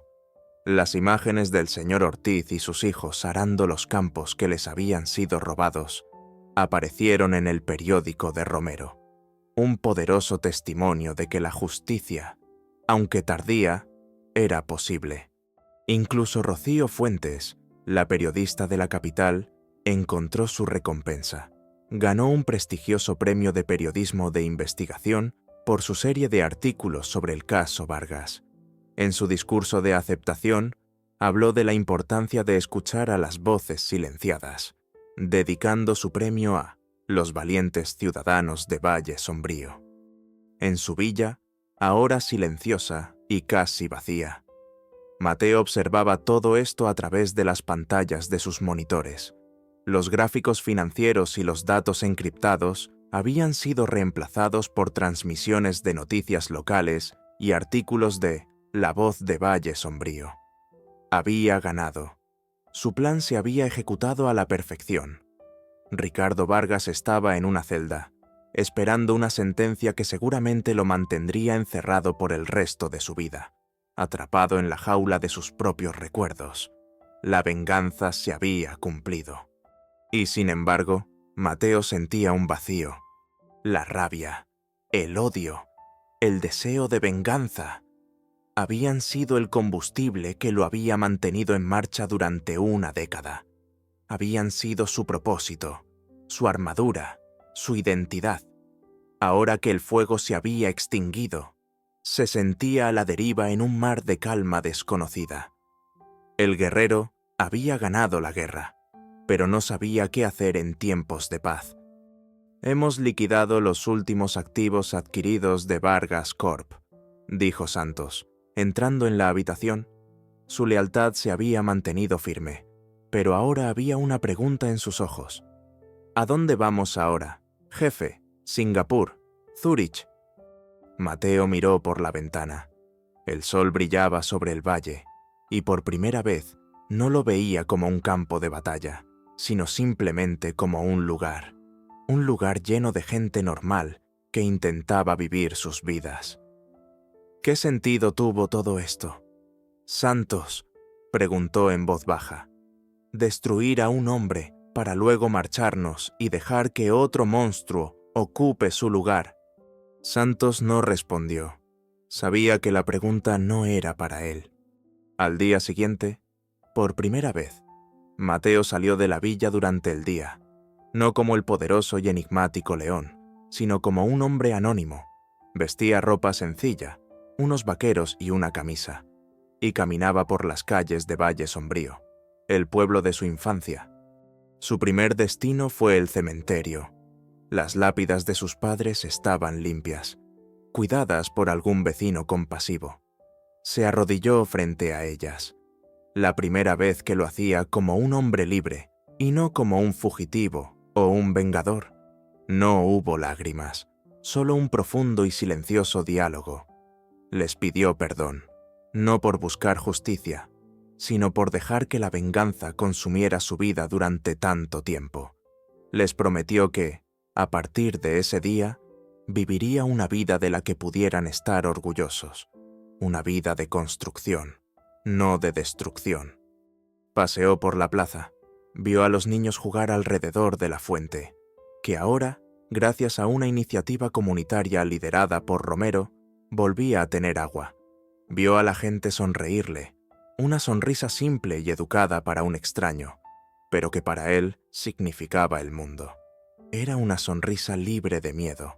Las imágenes del señor Ortiz y sus hijos arando los campos que les habían sido robados aparecieron en el periódico de Romero, un poderoso testimonio de que la justicia, aunque tardía, era posible. Incluso Rocío Fuentes, la periodista de la capital, encontró su recompensa. Ganó un prestigioso premio de periodismo de investigación por su serie de artículos sobre el caso Vargas. En su discurso de aceptación, habló de la importancia de escuchar a las voces silenciadas, dedicando su premio a los valientes ciudadanos de Valle Sombrío. En su villa, ahora silenciosa y casi vacía, Mateo observaba todo esto a través de las pantallas de sus monitores. Los gráficos financieros y los datos encriptados habían sido reemplazados por transmisiones de noticias locales y artículos de La Voz de Valle Sombrío. Había ganado. Su plan se había ejecutado a la perfección. Ricardo Vargas estaba en una celda, esperando una sentencia que seguramente lo mantendría encerrado por el resto de su vida, atrapado en la jaula de sus propios recuerdos. La venganza se había cumplido. Y sin embargo, Mateo sentía un vacío. La rabia, el odio, el deseo de venganza habían sido el combustible que lo había mantenido en marcha durante una década. Habían sido su propósito, su armadura, su identidad. Ahora que el fuego se había extinguido, se sentía a la deriva en un mar de calma desconocida. El guerrero había ganado la guerra, pero no sabía qué hacer en tiempos de paz. «Hemos liquidado los últimos activos adquiridos de Vargas Corp», dijo Santos, entrando en la habitación. Su lealtad se había mantenido firme, pero ahora había una pregunta en sus ojos. «¿A dónde vamos ahora, jefe? Singapur, Zúrich». Mateo miró por la ventana. El sol brillaba sobre el valle, y por primera vez no lo veía como un campo de batalla, sino simplemente como un lugar lleno de gente normal que intentaba vivir sus vidas. ¿Qué sentido tuvo todo esto? Santos, preguntó en voz baja. Destruir a un hombre para luego marcharnos y dejar que otro monstruo Ocupe su lugar. Santos no respondió. Sabía que la pregunta no era para él. Al día siguiente, por primera vez, Mateo salió de la villa durante el día, no como el poderoso y enigmático león, sino como un hombre anónimo. Vestía ropa sencilla, unos vaqueros y una camisa, y caminaba por las calles de Valle Sombrío, el pueblo de su infancia. Su primer destino fue el cementerio. Las lápidas de sus padres estaban limpias, cuidadas por algún vecino compasivo. Se arrodilló frente a ellas, la primera vez que lo hacía como un hombre libre y no como un fugitivo o un vengador. No hubo lágrimas, solo un profundo y silencioso diálogo. Les pidió perdón, no por buscar justicia, sino por dejar que la venganza consumiera su vida durante tanto tiempo. Les prometió que, a partir de ese día, viviría una vida de la que pudieran estar orgullosos, una vida de construcción, no de destrucción. Paseó por la plaza, vio a los niños jugar alrededor de la fuente, que ahora, gracias a una iniciativa comunitaria liderada por Romero, volvía a tener agua. Vio a la gente sonreírle, una sonrisa simple y educada para un extraño, pero que para él significaba el mundo. Era una sonrisa libre de miedo.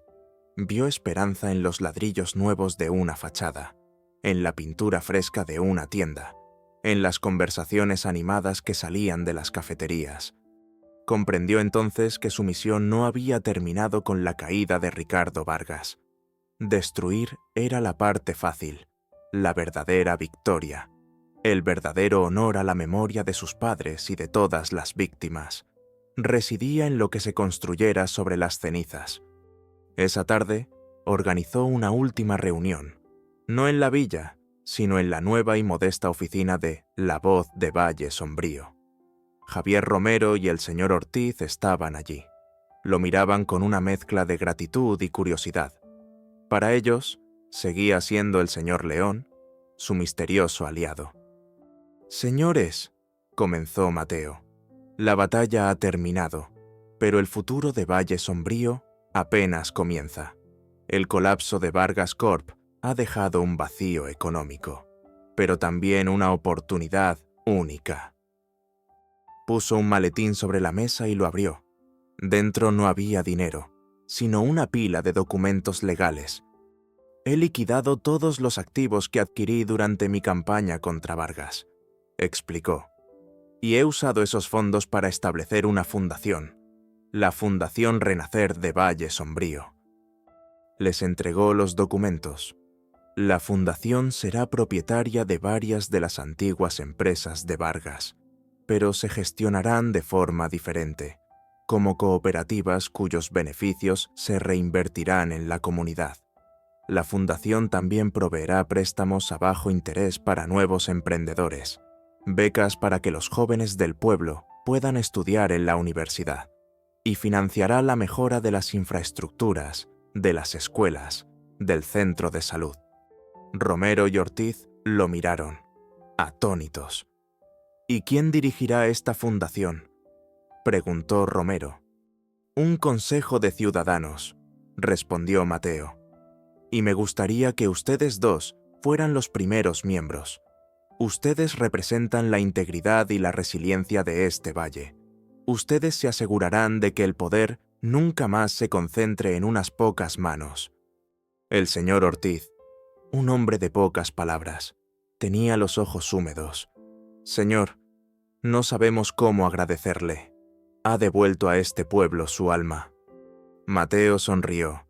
Vio esperanza en los ladrillos nuevos de una fachada, en la pintura fresca de una tienda, en las conversaciones animadas que salían de las cafeterías. Comprendió entonces que su misión no había terminado con la caída de Ricardo Vargas. Destruir era la parte fácil, la verdadera victoria, el verdadero honor a la memoria de sus padres y de todas las víctimas. Residía en lo que se construyera sobre las cenizas. Esa tarde, organizó una última reunión, no en la villa, sino en la nueva y modesta oficina de La Voz de Valle Sombrío. Javier Romero y el señor Ortiz estaban allí. Lo miraban con una mezcla de gratitud y curiosidad. Para ellos, seguía siendo el señor León, su misterioso aliado. «Señores», comenzó Mateo, «la batalla ha terminado, pero el futuro de Valle Sombrío apenas comienza. El colapso de Vargas Corp ha dejado un vacío económico, pero también una oportunidad única». Puso un maletín sobre la mesa y lo abrió. Dentro no había dinero, sino una pila de documentos legales. «He liquidado todos los activos que adquirí durante mi campaña contra Vargas», explicó, «y he usado esos fondos para establecer una fundación, la Fundación Renacer de Valle Sombrío». Les entregó los documentos. «La fundación será propietaria de varias de las antiguas empresas de Vargas, pero se gestionarán de forma diferente, como cooperativas cuyos beneficios se reinvertirán en la comunidad. La fundación también proveerá préstamos a bajo interés para nuevos emprendedores, becas para que los jóvenes del pueblo puedan estudiar en la universidad, y financiará la mejora de las infraestructuras, de las escuelas, del centro de salud». Romero y Ortiz lo miraron, atónitos. «¿Y quién dirigirá esta fundación?», preguntó Romero. «Un consejo de ciudadanos», respondió Mateo. «Y me gustaría que ustedes dos fueran los primeros miembros. Ustedes representan la integridad y la resiliencia de este valle. Ustedes se asegurarán de que el poder nunca más se concentre en unas pocas manos». El señor Ortiz, un hombre de pocas palabras, tenía los ojos húmedos. «Señor, no sabemos cómo agradecerle. Ha devuelto a este pueblo su alma». Mateo sonrió,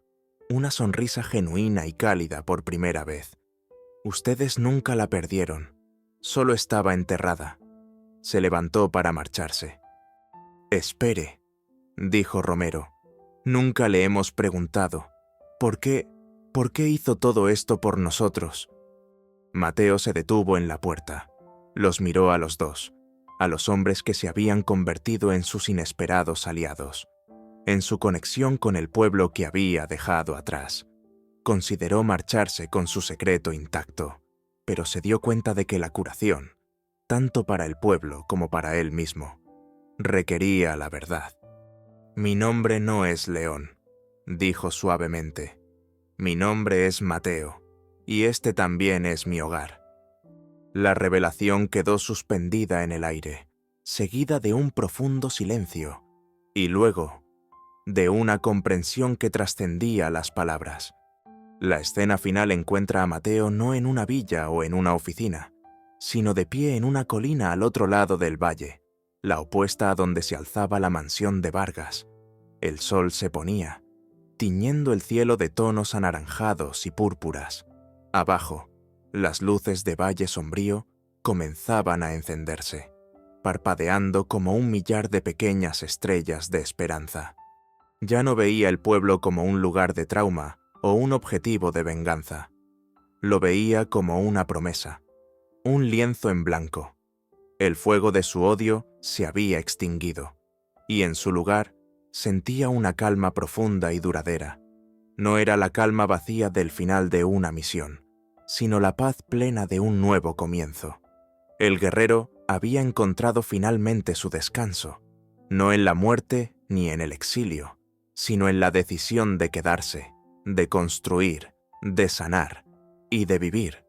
una sonrisa genuina y cálida por primera vez. «Ustedes nunca la perdieron, solo estaba enterrada». Se levantó para marcharse. «Espere», dijo Romero. «Nunca le hemos preguntado, ¿por qué hizo todo esto por nosotros?» Mateo se detuvo en la puerta. Los miró a los dos, a los hombres que se habían convertido en sus inesperados aliados, en su conexión con el pueblo que había dejado atrás. Consideró marcharse con su secreto intacto, pero se dio cuenta de que la curación, tanto para el pueblo como para él mismo, requería la verdad. «Mi nombre no es León», dijo suavemente. Mi nombre es Mateo, y este también es mi hogar. La revelación quedó suspendida en el aire, seguida de un profundo silencio, y luego de una comprensión que trascendía las palabras. La escena final encuentra a Mateo no en una villa o en una oficina, sino de pie en una colina al otro lado del valle, la opuesta a donde se alzaba la mansión de Vargas. El sol se ponía, tiñendo el cielo de tonos anaranjados y púrpuras. Abajo, las luces de valle sombrío comenzaban a encenderse, parpadeando como un millar de pequeñas estrellas de esperanza. Ya no veía el pueblo como un lugar de trauma o un objetivo de venganza. Lo veía como una promesa, un lienzo en blanco. El fuego de su odio se había extinguido, y en su lugar sentía una calma profunda y duradera. No era la calma vacía del final de una misión, sino la paz plena de un nuevo comienzo. El guerrero había encontrado finalmente su descanso, no en la muerte ni en el exilio, sino en la decisión de quedarse, de construir, de sanar y de vivir.